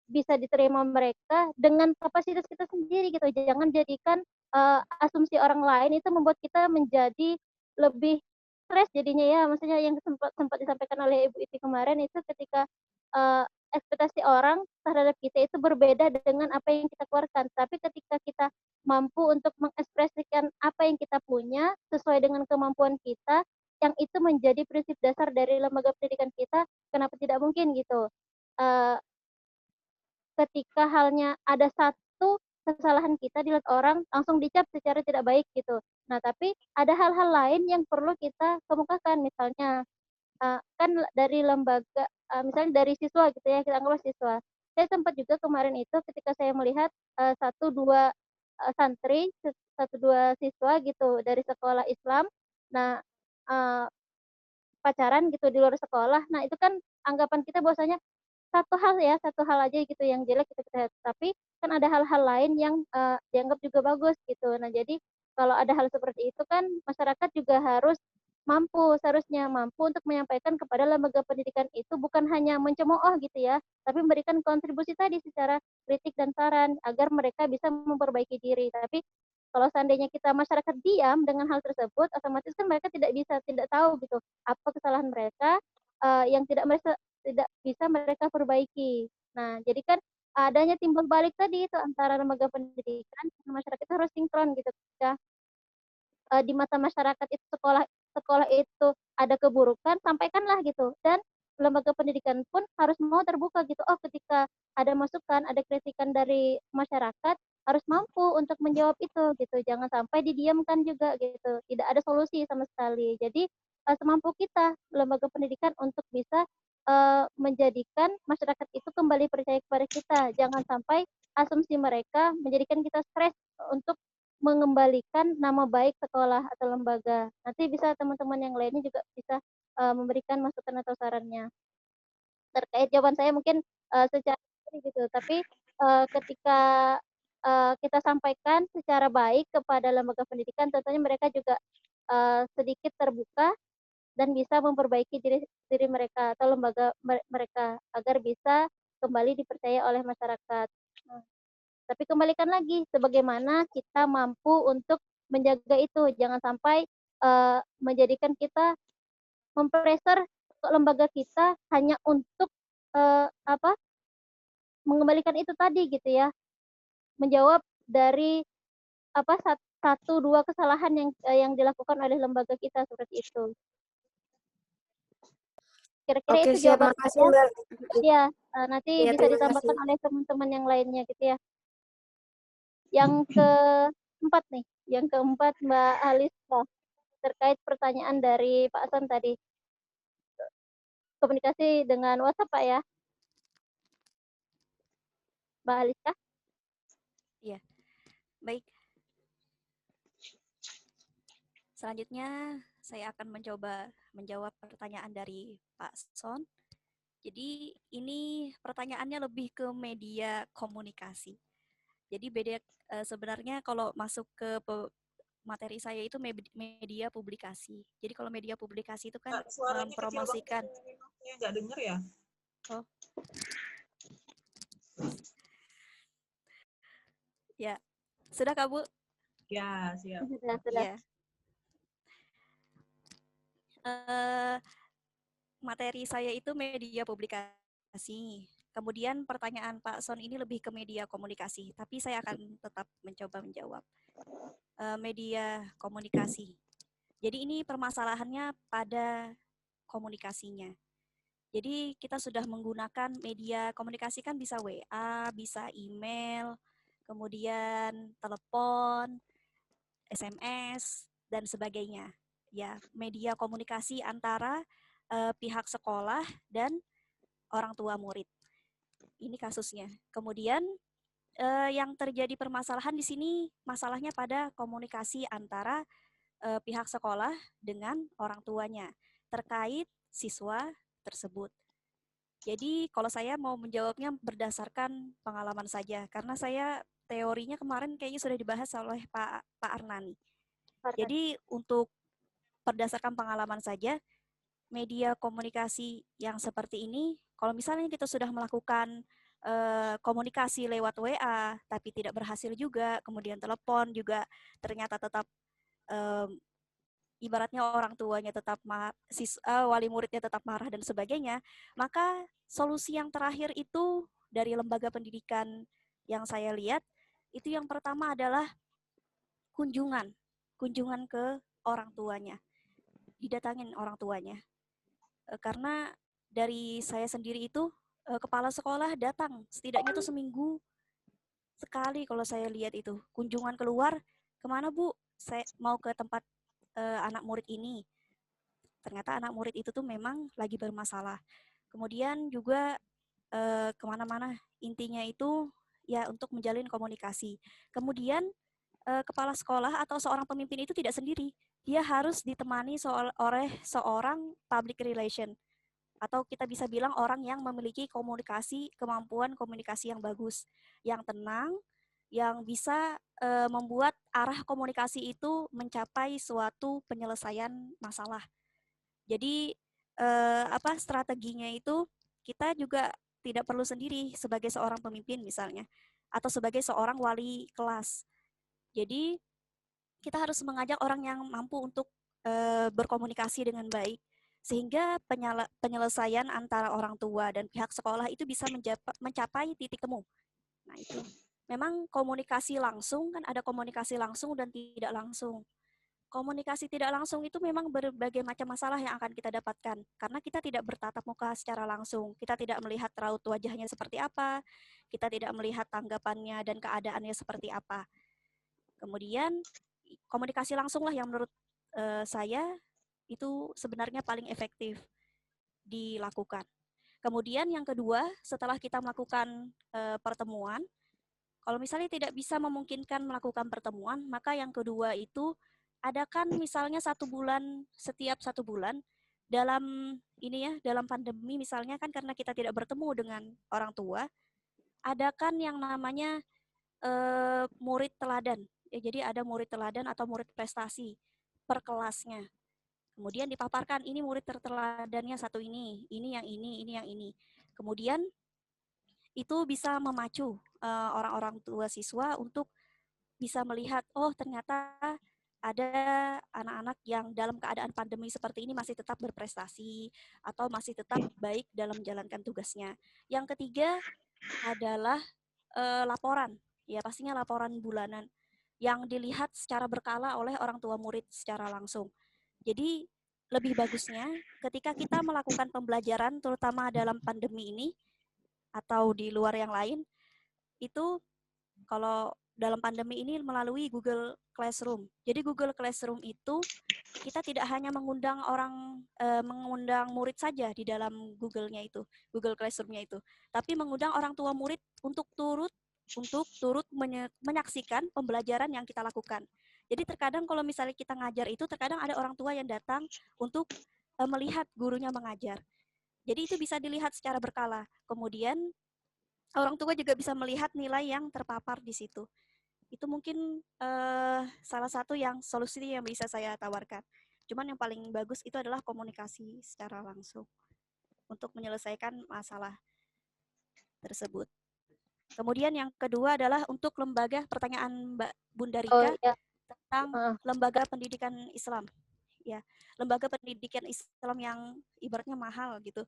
bisa diterima mereka dengan kapasitas kita sendiri gitu. Jangan jadikan asumsi orang lain itu membuat kita menjadi lebih stres jadinya ya. Maksudnya yang sempat disampaikan oleh Ibu Iti kemarin itu ketika ekspektasi orang terhadap kita itu berbeda dengan apa yang kita keluarkan. Tapi ketika kita mampu untuk mengekspresikan apa yang kita punya sesuai dengan kemampuan kita, yang itu menjadi prinsip dasar dari lembaga pendidikan kita, kenapa tidak mungkin gitu. Ketika halnya ada satu kesalahan kita dilihat orang langsung dicap secara tidak baik gitu. Nah, tapi ada hal-hal lain yang perlu kita kemukakan, misalnya kan dari lembaga, misalnya dari siswa gitu ya, kita anggap siswa. Saya sempat juga kemarin itu ketika saya melihat satu dua santri, satu dua siswa gitu dari sekolah Islam, nah pacaran gitu di luar sekolah. Nah, itu kan anggapan kita bahwasanya satu hal aja gitu yang jelek gitu kita lihat. Tapi kan ada hal-hal lain yang dianggap juga bagus gitu. Nah, jadi kalau ada hal seperti itu kan masyarakat juga harus seharusnya mampu untuk menyampaikan kepada lembaga pendidikan itu, bukan hanya mencemooh gitu ya, tapi memberikan kontribusi tadi secara kritik dan saran agar mereka bisa memperbaiki diri. Tapi kalau seandainya kita masyarakat diam dengan hal tersebut, otomatis kan mereka tidak tahu gitu apa kesalahan mereka yang tidak bisa mereka perbaiki. Nah, jadi kan adanya timbal balik tadi itu antara lembaga pendidikan dan masyarakat itu harus sinkron gitu. Ketika di mata masyarakat itu sekolah itu ada keburukan, sampaikanlah gitu. Dan lembaga pendidikan pun harus mau terbuka gitu. Oh, ketika ada masukan, ada kritikan dari masyarakat, harus mampu untuk menjawab itu gitu. Jangan sampai didiamkan juga gitu. Tidak ada solusi sama sekali. Jadi semampu kita lembaga pendidikan untuk bisa menjadikan masyarakat itu kembali percaya kepada kita. Jangan sampai asumsi mereka menjadikan kita stres untuk mengembalikan nama baik sekolah atau lembaga. Nanti bisa teman-teman yang lainnya juga bisa memberikan masukan atau sarannya. Terkait jawaban saya mungkin secara gitu, tapi ketika kita sampaikan secara baik kepada lembaga pendidikan, tentunya mereka juga sedikit terbuka dan bisa memperbaiki diri mereka atau lembaga mereka agar bisa kembali dipercaya oleh masyarakat. Nah, tapi kembalikan lagi, sebagaimana kita mampu untuk menjaga itu, jangan sampai menjadikan kita mempressure lembaga kita hanya untuk mengembalikan itu tadi gitu ya, menjawab dari satu dua kesalahan yang dilakukan oleh lembaga kita seperti itu. Kira-kira Oke, itu siap. jawaban Makasih, saya. Mbak. Ya, nanti Iya, bisa terima ditambahkan kasih. oleh teman-teman yang lainnya gitu ya. Yang keempat nih, yang keempat Mbak Alisa, terkait pertanyaan dari Pak Hasan tadi. Komunikasi dengan WhatsApp Pak ya. Mbak Alisa? Iya, baik. Selanjutnya, saya akan mencoba menjawab pertanyaan dari Pak Son. Jadi, ini pertanyaannya lebih ke media komunikasi. Jadi, beda sebenarnya kalau masuk ke materi saya itu media publikasi. Jadi, kalau media publikasi itu kan Suaranya kecil banget, mempromosikan. saya nggak denger ya. Oh. Ya, sudah Kak Bu? Ya, siap. Sudah. Iya. Materi saya itu media publikasi. Kemudian pertanyaan Pak Son ini lebih ke media komunikasi, tapi saya akan tetap mencoba menjawab. Media komunikasi. Jadi ini permasalahannya pada komunikasinya. Jadi kita sudah menggunakan media komunikasi kan bisa WA, bisa email, kemudian telepon, SMS, dan sebagainya. Ya, media komunikasi antara pihak sekolah dan orang tua murid. Ini kasusnya. Kemudian yang terjadi permasalahan di sini masalahnya pada komunikasi antara pihak sekolah dengan orang tuanya terkait siswa tersebut. Jadi kalau saya mau menjawabnya berdasarkan pengalaman saja, karena saya teorinya kemarin kayaknya sudah dibahas oleh Pak Arnani. Jadi untuk berdasarkan pengalaman saja, media komunikasi yang seperti ini, kalau misalnya kita sudah melakukan komunikasi lewat WA, tapi tidak berhasil juga, kemudian telepon juga ternyata tetap ibaratnya orang tuanya tetap wali muridnya tetap marah dan sebagainya, maka solusi yang terakhir itu dari lembaga pendidikan yang saya lihat, itu yang pertama adalah kunjungan ke orang tuanya, didatangin orang tuanya. Karena dari saya sendiri itu, kepala sekolah datang, setidaknya tuh seminggu sekali kalau saya lihat itu, kunjungan keluar, kemana Bu? Saya mau ke tempat anak murid ini. Ternyata anak murid itu tuh memang lagi bermasalah. Kemudian juga kemana-mana, intinya itu ya untuk menjalin komunikasi. Kemudian kepala sekolah atau seorang pemimpin itu tidak sendiri. Dia harus ditemani oleh seorang public relation. Atau kita bisa bilang orang yang memiliki kemampuan komunikasi yang bagus. Yang tenang, yang bisa membuat arah komunikasi itu mencapai suatu penyelesaian masalah. Jadi strateginya itu kita juga tidak perlu sendiri sebagai seorang pemimpin misalnya, atau sebagai seorang wali kelas. Jadi kita harus mengajak orang yang mampu untuk berkomunikasi dengan baik, sehingga penyelesaian antara orang tua dan pihak sekolah itu bisa mencapai titik temu. Nah itu, memang komunikasi langsung kan ada komunikasi langsung dan tidak langsung. Komunikasi tidak langsung itu memang berbagai macam masalah yang akan kita dapatkan, karena kita tidak bertatap muka secara langsung, kita tidak melihat raut wajahnya seperti apa, kita tidak melihat tanggapannya dan keadaannya seperti apa. Kemudian komunikasi langsung lah yang menurut saya itu sebenarnya paling efektif dilakukan. Kemudian yang kedua, setelah kita melakukan pertemuan, kalau misalnya tidak bisa memungkinkan melakukan pertemuan, maka yang kedua itu adakan misalnya setiap 1 bulan dalam ini ya, dalam pandemi misalnya kan karena kita tidak bertemu dengan orang tua, ada kan yang namanya murid teladan. Ya, jadi ada murid teladan atau murid prestasi per kelasnya. Kemudian dipaparkan ini murid terteladannya satu ini yang ini yang ini. Kemudian itu bisa memacu orang-orang tua siswa untuk bisa melihat, oh ternyata ada anak-anak yang dalam keadaan pandemi seperti ini masih tetap berprestasi atau masih tetap baik dalam menjalankan tugasnya. Yang ketiga adalah laporan, ya pastinya laporan bulanan yang dilihat secara berkala oleh orang tua murid secara langsung. Jadi lebih bagusnya ketika kita melakukan pembelajaran terutama dalam pandemi ini atau di luar yang lain, itu kalau dalam pandemi ini melalui Google Classroom. Jadi Google Classroom itu kita tidak hanya mengundang mengundang murid saja di dalam Google-nya itu, Google Classroom-nya itu, tapi mengundang orang tua murid untuk turut menyaksikan pembelajaran yang kita lakukan. Jadi terkadang kalau misalnya kita ngajar itu, terkadang ada orang tua yang datang untuk melihat gurunya mengajar. Jadi itu bisa dilihat secara berkala. Kemudian orang tua juga bisa melihat nilai yang terpapar di situ. Itu mungkin salah satu yang solusi yang bisa saya tawarkan. Cuman yang paling bagus itu adalah komunikasi secara langsung untuk menyelesaikan masalah tersebut. Kemudian yang kedua adalah untuk lembaga, pertanyaan Mbak Bunda Rika tentang lembaga pendidikan Islam. Ya, lembaga pendidikan Islam yang ibaratnya mahal gitu.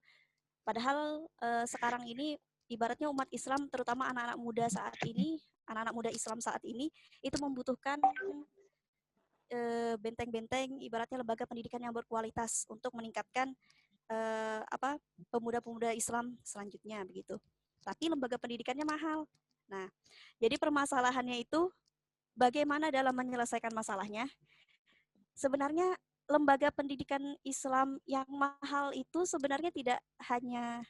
Padahal sekarang ini ibaratnya umat Islam, terutama anak-anak muda saat ini, anak-anak muda Islam saat ini, itu membutuhkan benteng-benteng, ibaratnya lembaga pendidikan yang berkualitas untuk meningkatkan pemuda-pemuda Islam selanjutnya begitu. Tapi lembaga pendidikannya mahal. Nah, jadi permasalahannya itu bagaimana dalam menyelesaikan masalahnya? Sebenarnya lembaga pendidikan Islam yang mahal itu sebenarnya tidak hanya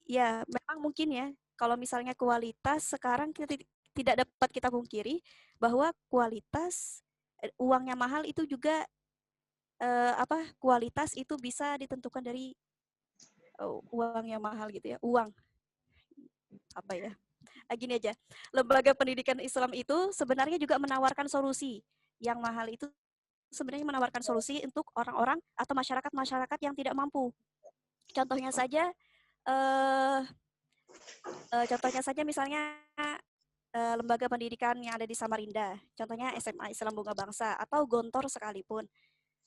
ya memang mungkin ya, kalau misalnya kualitas sekarang kita tidak dapat kita pungkiri bahwa kualitas uangnya mahal itu juga kualitas itu bisa ditentukan dari uang yang mahal gitu ya, uang gini aja, lembaga pendidikan Islam itu sebenarnya juga menawarkan solusi yang mahal itu, sebenarnya menawarkan solusi untuk orang-orang atau masyarakat yang tidak mampu. Contohnya saja misalnya lembaga pendidikan yang ada di Samarinda, contohnya SMA Islam Bunga Bangsa atau Gontor sekalipun,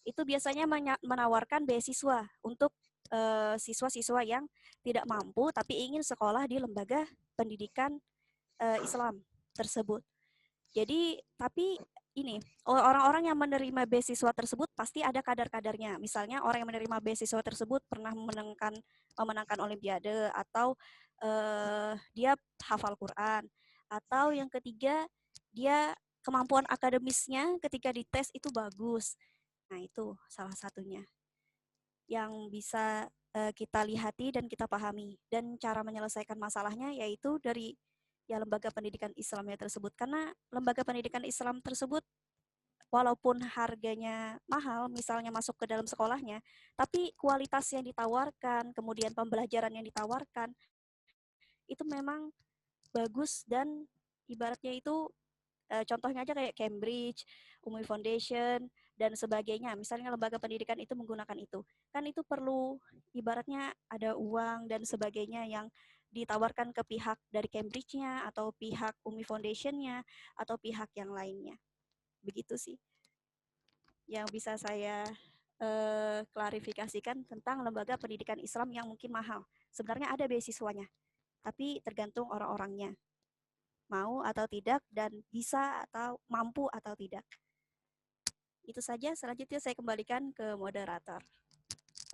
itu biasanya menawarkan beasiswa untuk siswa-siswa yang tidak mampu tapi ingin sekolah di lembaga pendidikan Islam tersebut. Jadi, tapi ini orang-orang yang menerima beasiswa tersebut pasti ada kadar-kadarnya. Misalnya orang yang menerima beasiswa tersebut pernah memenangkan olimpiade, atau dia hafal Quran, atau yang ketiga dia kemampuan akademisnya ketika dites itu bagus. Nah, itu salah satunya yang bisa kita lihati dan kita pahami. Dan cara menyelesaikan masalahnya yaitu dari lembaga pendidikan Islamnya tersebut. Karena lembaga pendidikan Islam tersebut walaupun harganya mahal, misalnya masuk ke dalam sekolahnya, tapi kualitas yang ditawarkan, kemudian pembelajaran yang ditawarkan, itu memang bagus dan ibaratnya itu contohnya aja kayak Cambridge, Umi Foundation, dan sebagainya. Misalnya lembaga pendidikan itu menggunakan itu. Kan itu perlu ibaratnya ada uang dan sebagainya yang ditawarkan ke pihak dari Cambridge-nya, atau pihak Umi Foundation-nya, atau pihak yang lainnya. Begitu sih yang bisa saya klarifikasikan tentang lembaga pendidikan Islam yang mungkin mahal. Sebenarnya ada beasiswanya, tapi tergantung orang-orangnya mau atau tidak, dan bisa atau mampu atau tidak. Itu saja, selanjutnya saya kembalikan ke moderator.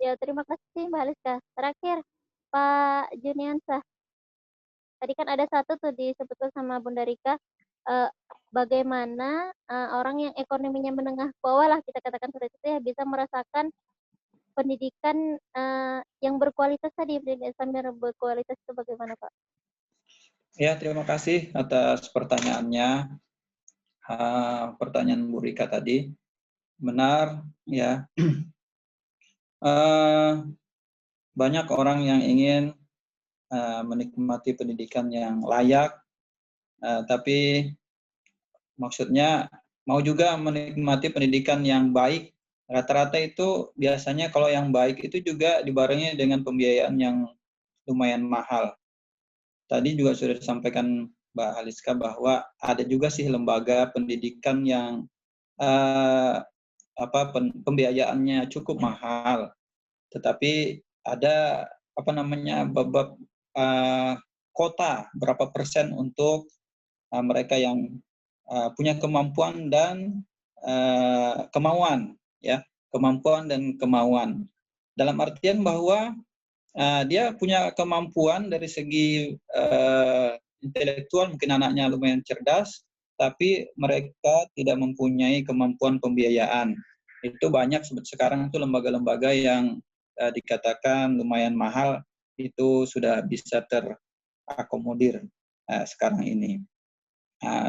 Ya, terima kasih Mbak Aliska. Terakhir, Pak Juniansah. Tadi kan ada satu tuh disebutkan sama Bunda Rika, bagaimana orang yang ekonominya menengah ke bawah lah, kita katakan seperti itu ya, bisa merasakan pendidikan yang berkualitas tadi, pendidikan Islam yang berkualitas itu bagaimana Pak? Ya, terima kasih atas pertanyaannya. Pertanyaan Bu Rika tadi benar ya. banyak orang yang ingin menikmati pendidikan yang layak, tapi maksudnya mau juga menikmati pendidikan yang baik. Rata-rata itu biasanya kalau yang baik itu juga dibarengi dengan pembiayaan yang lumayan mahal. Tadi juga sudah disampaikan Mbak Haliska bahwa ada juga sih lembaga pendidikan yang pembiayaannya cukup mahal, tetapi ada bab kota berapa persen untuk mereka yang punya kemampuan dan kemauan, ya, kemampuan dan kemauan. Dalam artian bahwa dia punya kemampuan dari segi intelektual, mungkin anaknya lumayan cerdas, tapi mereka tidak mempunyai kemampuan pembiayaan. Itu banyak sekarang itu lembaga-lembaga yang dikatakan lumayan mahal, itu sudah bisa terakomodir sekarang ini.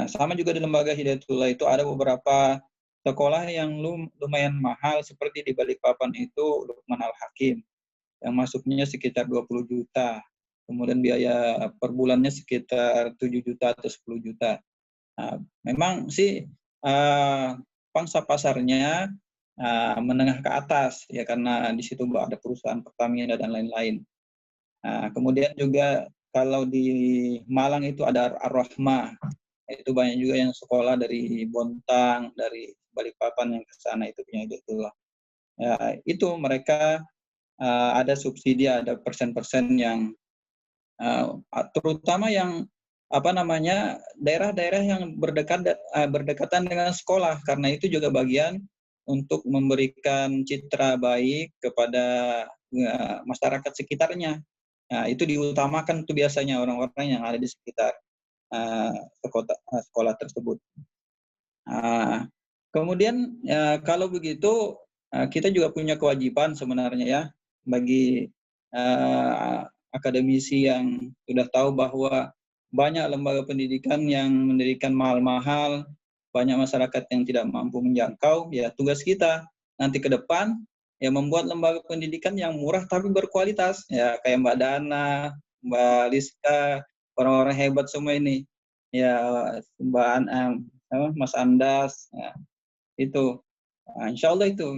Sama juga di lembaga Hidayatullah itu ada beberapa sekolah yang lumayan mahal, seperti di Balikpapan itu Lukman Al-Hakim, yang masuknya sekitar 20 juta. Kemudian biaya per bulannya sekitar 7 juta atau 10 juta. Memang sih pangsa pasarnya menengah ke atas, ya, karena di situ ada perusahaan Pertamina dan lain-lain. Kemudian juga kalau di Malang itu ada Ar-Rahmah. Itu banyak juga yang sekolah dari Bontang, dari Balikpapan yang ke sana itu punya Hidayatullah. Ya, itu mereka ada subsidi, ada persen-persen yang terutama yang daerah-daerah yang berdekatan dengan sekolah, karena itu juga bagian untuk memberikan citra baik kepada masyarakat sekitarnya. Nah, itu diutamakan tuh biasanya orang-orang yang ada di sekitar sekolah tersebut. Kemudian kalau begitu kita juga punya kewajiban sebenarnya, ya, bagi akademisi yang sudah tahu bahwa banyak lembaga pendidikan yang mendirikan mahal-mahal, banyak masyarakat yang tidak mampu menjangkau. Ya, tugas kita nanti ke depan ya membuat lembaga pendidikan yang murah tapi berkualitas, ya, kayak Mbak Dana, Mbak Liska, orang-orang hebat semua ini, ya, Mas Andas, ya, itu insya Allah itu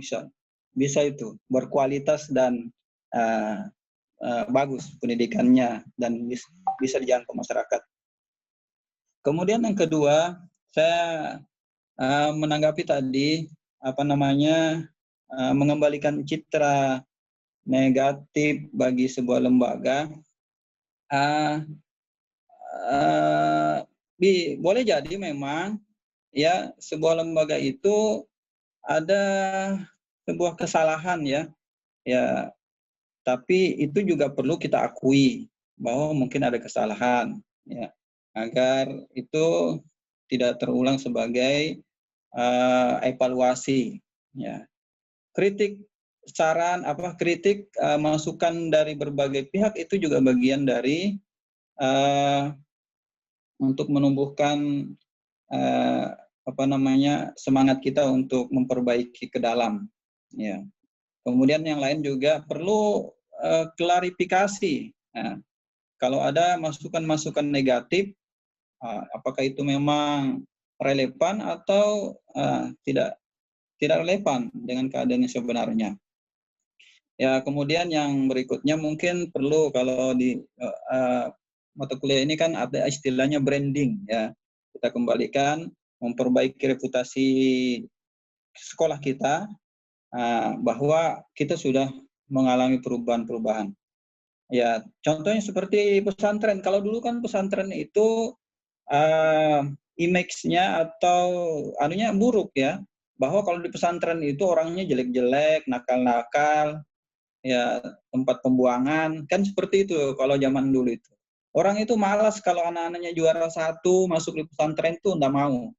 bisa itu berkualitas dan bagus pendidikannya dan bisa dijangkau masyarakat. Kemudian yang kedua, saya menanggapi tadi mengembalikan citra negatif bagi sebuah lembaga. Boleh jadi memang, ya, sebuah lembaga itu ada sebuah kesalahan, ya, tapi itu juga perlu kita akui bahwa mungkin ada kesalahan, ya, agar itu tidak terulang sebagai evaluasi, ya. Kritik masukan dari berbagai pihak itu juga bagian dari untuk menumbuhkan semangat kita untuk memperbaiki ke dalam, ya. Kemudian yang lain juga perlu klarifikasi. Nah, kalau ada masukan-masukan negatif, apakah itu memang relevan atau tidak relevan dengan keadaan yang sebenarnya. Ya, kemudian yang berikutnya mungkin perlu, kalau di mata kuliah ini kan ada istilahnya branding, ya. Kita kembalikan, memperbaiki reputasi sekolah kita, bahwa kita sudah mengalami perubahan-perubahan. Ya, contohnya seperti pesantren. Kalau dulu kan pesantren itu image-nya atau buruk, ya. Bahwa kalau di pesantren itu orangnya jelek-jelek, nakal-nakal, ya, tempat pembuangan, kan seperti itu kalau zaman dulu itu. Orang itu malas kalau anak-anaknya juara 1 masuk di pesantren itu enggak mau.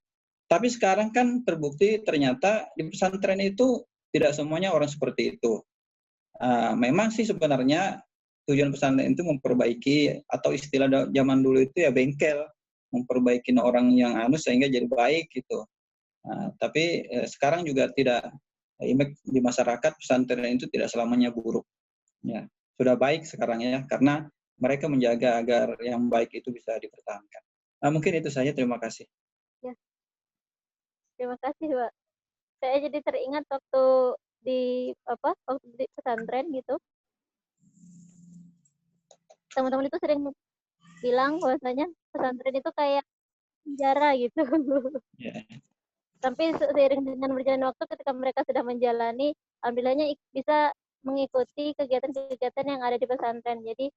Tapi sekarang kan terbukti ternyata di pesantren itu tidak semuanya orang seperti itu. Memang sih sebenarnya tujuan pesantren itu memperbaiki, atau istilah zaman dulu itu ya bengkel, memperbaiki orang yang sehingga jadi baik gitu. Tapi sekarang juga tidak image di masyarakat pesantren itu tidak selamanya buruk. Ya, sudah baik sekarang ya, karena mereka menjaga agar yang baik itu bisa dipertahankan. Mungkin itu saja, terima kasih. Ya, terima kasih, Pak. Saya jadi teringat waktu di pesantren gitu. Teman-teman itu sering bilang bahwasanya pesantren itu kayak penjara gitu. Yeah. Tapi seiring dengan berjalan waktu, ketika mereka sudah menjalani, alhamdulillahnya bisa mengikuti kegiatan-kegiatan yang ada di pesantren. Jadi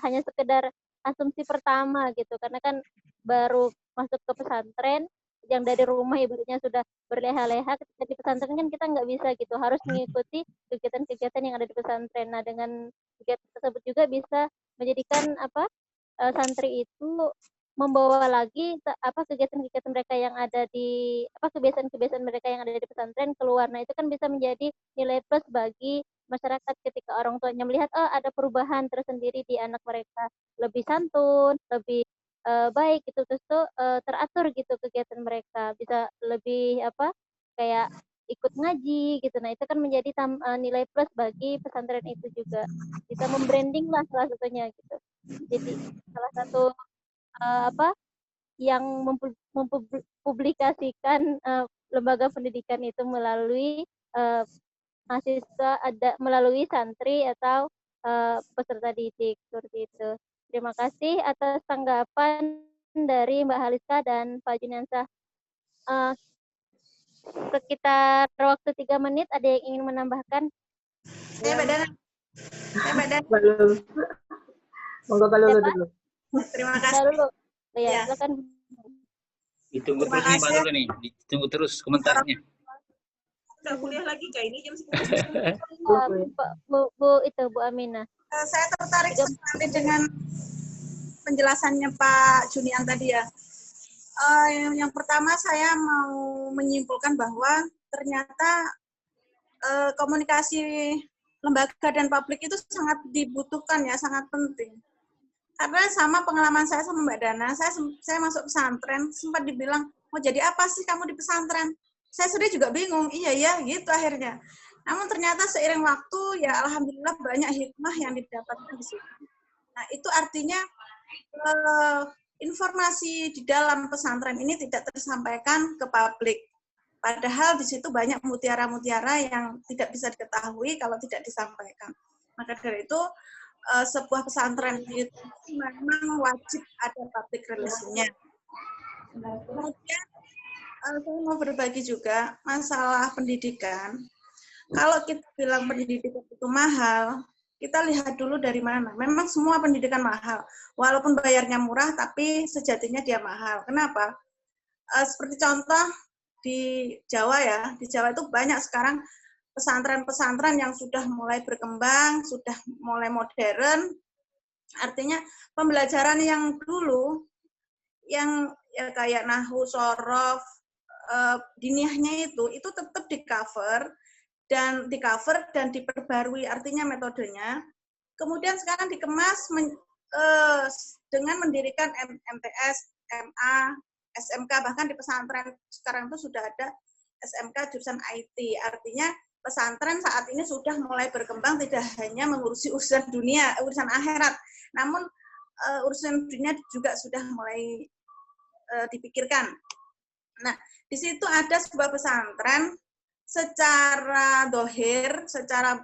hanya sekedar asumsi pertama gitu, karena kan baru masuk ke pesantren, yang dari rumah ibaratnya sudah berleha-leha, ketika di pesantren kan kita nggak bisa gitu, harus mengikuti kegiatan-kegiatan yang ada di pesantren. Nah, dengan kegiatan tersebut juga bisa menjadikan santri itu membawa lagi kegiatan-kegiatan mereka yang ada di kebiasaan-kebiasaan mereka yang ada di pesantren keluar. Nah, itu kan bisa menjadi nilai plus bagi masyarakat ketika orang tuanya melihat ada perubahan tersendiri di anak mereka, lebih santun, lebih baik gitu, terus tuh teratur gitu kegiatan mereka, bisa lebih kayak ikut ngaji gitu. Nah, itu kan menjadi nilai plus bagi pesantren itu juga, bisa membranding lah salah satunya gitu. Jadi salah satu yang mempublikasikan lembaga pendidikan itu melalui mahasiswa, melalui santri atau peserta didik seperti itu. Terima kasih atas tanggapan dari Mbak Haliska dan Pak Juniansah. Sekitar waktu 3 menit, ada yang ingin menambahkan? Saya badan. Belum. Monggo dulu. Terima kasih. Dulu. Ya, silakan. Ditunggu terus nih, Pak Dulu nih. Ditunggu terus komentarnya. Udah kuliah lagi kayak ini jam 10. Bu Aminah. Saya tertarik sekali dengan penjelasannya Pak Junian tadi ya. Yang pertama saya mau menyimpulkan bahwa ternyata komunikasi lembaga dan publik itu sangat dibutuhkan ya, sangat penting. Karena sama pengalaman saya sama Mbak Dana, saya masuk pesantren, sempat dibilang, mau jadi apa sih kamu di pesantren? Saya sendiri juga bingung, iya gitu akhirnya. Namun ternyata seiring waktu, ya alhamdulillah banyak hikmah yang didapatkan di situ. Nah, itu artinya informasi di dalam pesantren ini tidak tersampaikan ke publik. Padahal di situ banyak mutiara-mutiara yang tidak bisa diketahui kalau tidak disampaikan. Maka dari itu, sebuah pesantren itu memang wajib ada public relation-nya. Kemudian saya mau berbagi juga masalah pendidikan. Kalau kita bilang pendidikan itu mahal, kita lihat dulu dari mana. Memang semua pendidikan mahal. Walaupun bayarnya murah, tapi sejatinya dia mahal. Kenapa? Seperti contoh di Jawa ya, di Jawa itu banyak sekarang pesantren-pesantren yang sudah mulai berkembang, sudah mulai modern. Artinya pembelajaran yang dulu, yang ya kayak nahwu, shorof, diniyahnya itu tetap di-cover dan diperbarui, artinya metodenya. Kemudian sekarang dikemas dengan mendirikan MTS, MA, SMK, bahkan di pesantren sekarang itu sudah ada SMK jurusan IT. Artinya pesantren saat ini sudah mulai berkembang, tidak hanya mengurusi urusan dunia, urusan akhirat, namun urusan dunia juga sudah mulai dipikirkan. Nah, di situ ada sebuah pesantren secara dohir, secara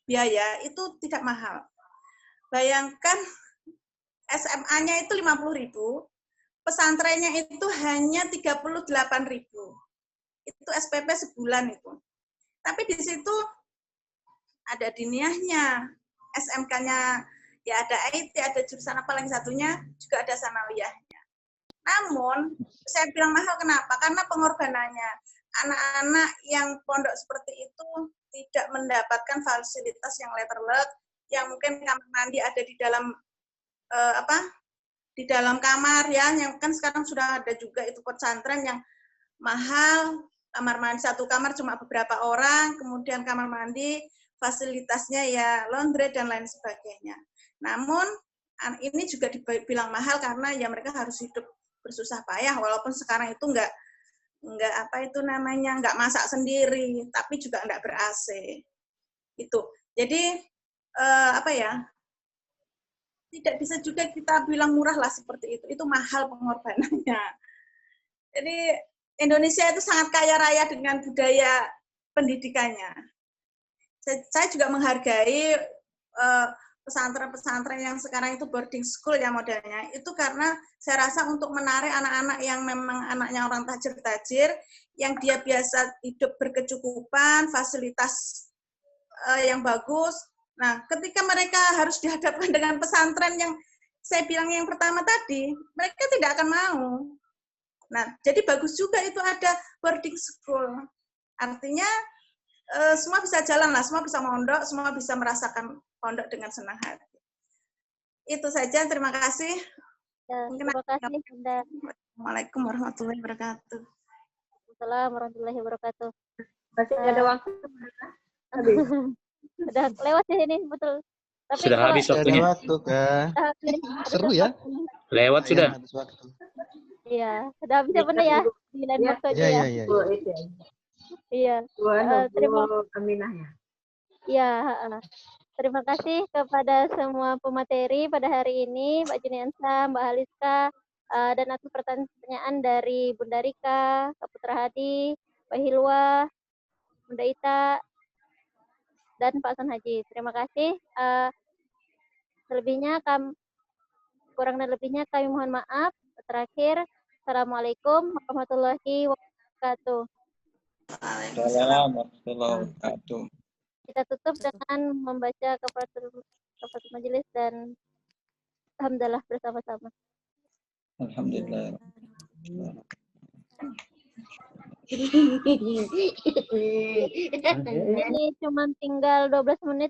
biaya itu tidak mahal. Bayangkan SMA-nya itu 50.000, pesantrennya itu hanya 38.000. Itu SPP sebulan itu. Tapi di situ ada diniyahnya, SMK-nya ya ada IT, ada jurusan apa lagi satunya, juga ada sanawiyahnya. Namun, saya bilang mahal kenapa? Karena pengorbanannya. Anak-anak yang pondok seperti itu tidak mendapatkan fasilitas yang letterlock, yang mungkin kamar mandi ada di dalam di dalam kamar ya, yang kan sekarang sudah ada juga itu pesantren yang mahal, kamar mandi satu kamar cuma beberapa orang, kemudian kamar mandi fasilitasnya ya laundry dan lain sebagainya. Namun ini juga dibilang mahal karena ya mereka harus hidup bersusah payah, walaupun sekarang itu nggak nggak masak sendiri, tapi juga nggak ber-AC. Itu. Jadi tidak bisa juga kita bilang murah lah seperti itu. Itu mahal pengorbanannya. Jadi Indonesia itu sangat kaya raya dengan budaya pendidikannya. Saya juga menghargai pesantren-pesantren yang sekarang itu boarding school ya modelnya. Itu karena saya rasa untuk menarik anak-anak yang memang anaknya orang tajir-tajir, yang dia biasa hidup berkecukupan, fasilitas yang bagus. Nah, ketika mereka harus dihadapkan dengan pesantren yang saya bilang yang pertama tadi, mereka tidak akan mau. Nah, jadi bagus juga itu ada boarding school. Artinya semua bisa jalan lah, semua bisa mondok, semua bisa merasakan pondok dengan senang hati. Itu saja, terima kasih. Ya, terima kasih, Bunda. Assalamualaikum warahmatullahi wabarakatuh. Assalamualaikum warahmatullahi wabarakatuh. Masih ada waktu? Udah lewat sih ini, betul. Tapi sudah habis waktunya. Waktu, Kak. Seru ya? Lewat sudah. Iya, sudah habis ya Bunda ya? Di lain waktu aja ya. Iya. Terima Aminah ya. Iya, terima kasih kepada semua pemateri pada hari ini, Mbak Juniansa, Mbak Haliska, dan atas pertanyaan dari Bunda Rika, Kak Putra Hadi, Mbak Hilwa, Bunda Ita, dan Pak Hasan Haji. Terima kasih. Kurang dan lebihnya kami mohon maaf. Terakhir, Assalamualaikum warahmatullahi wabarakatuh. Waalaikumsalam warahmatullahi wabarakatuh. Kita tutup dengan membaca kafaratul majelis dan alhamdulillah bersama-sama. Alhamdulillah. Ini cuma tinggal 12 menit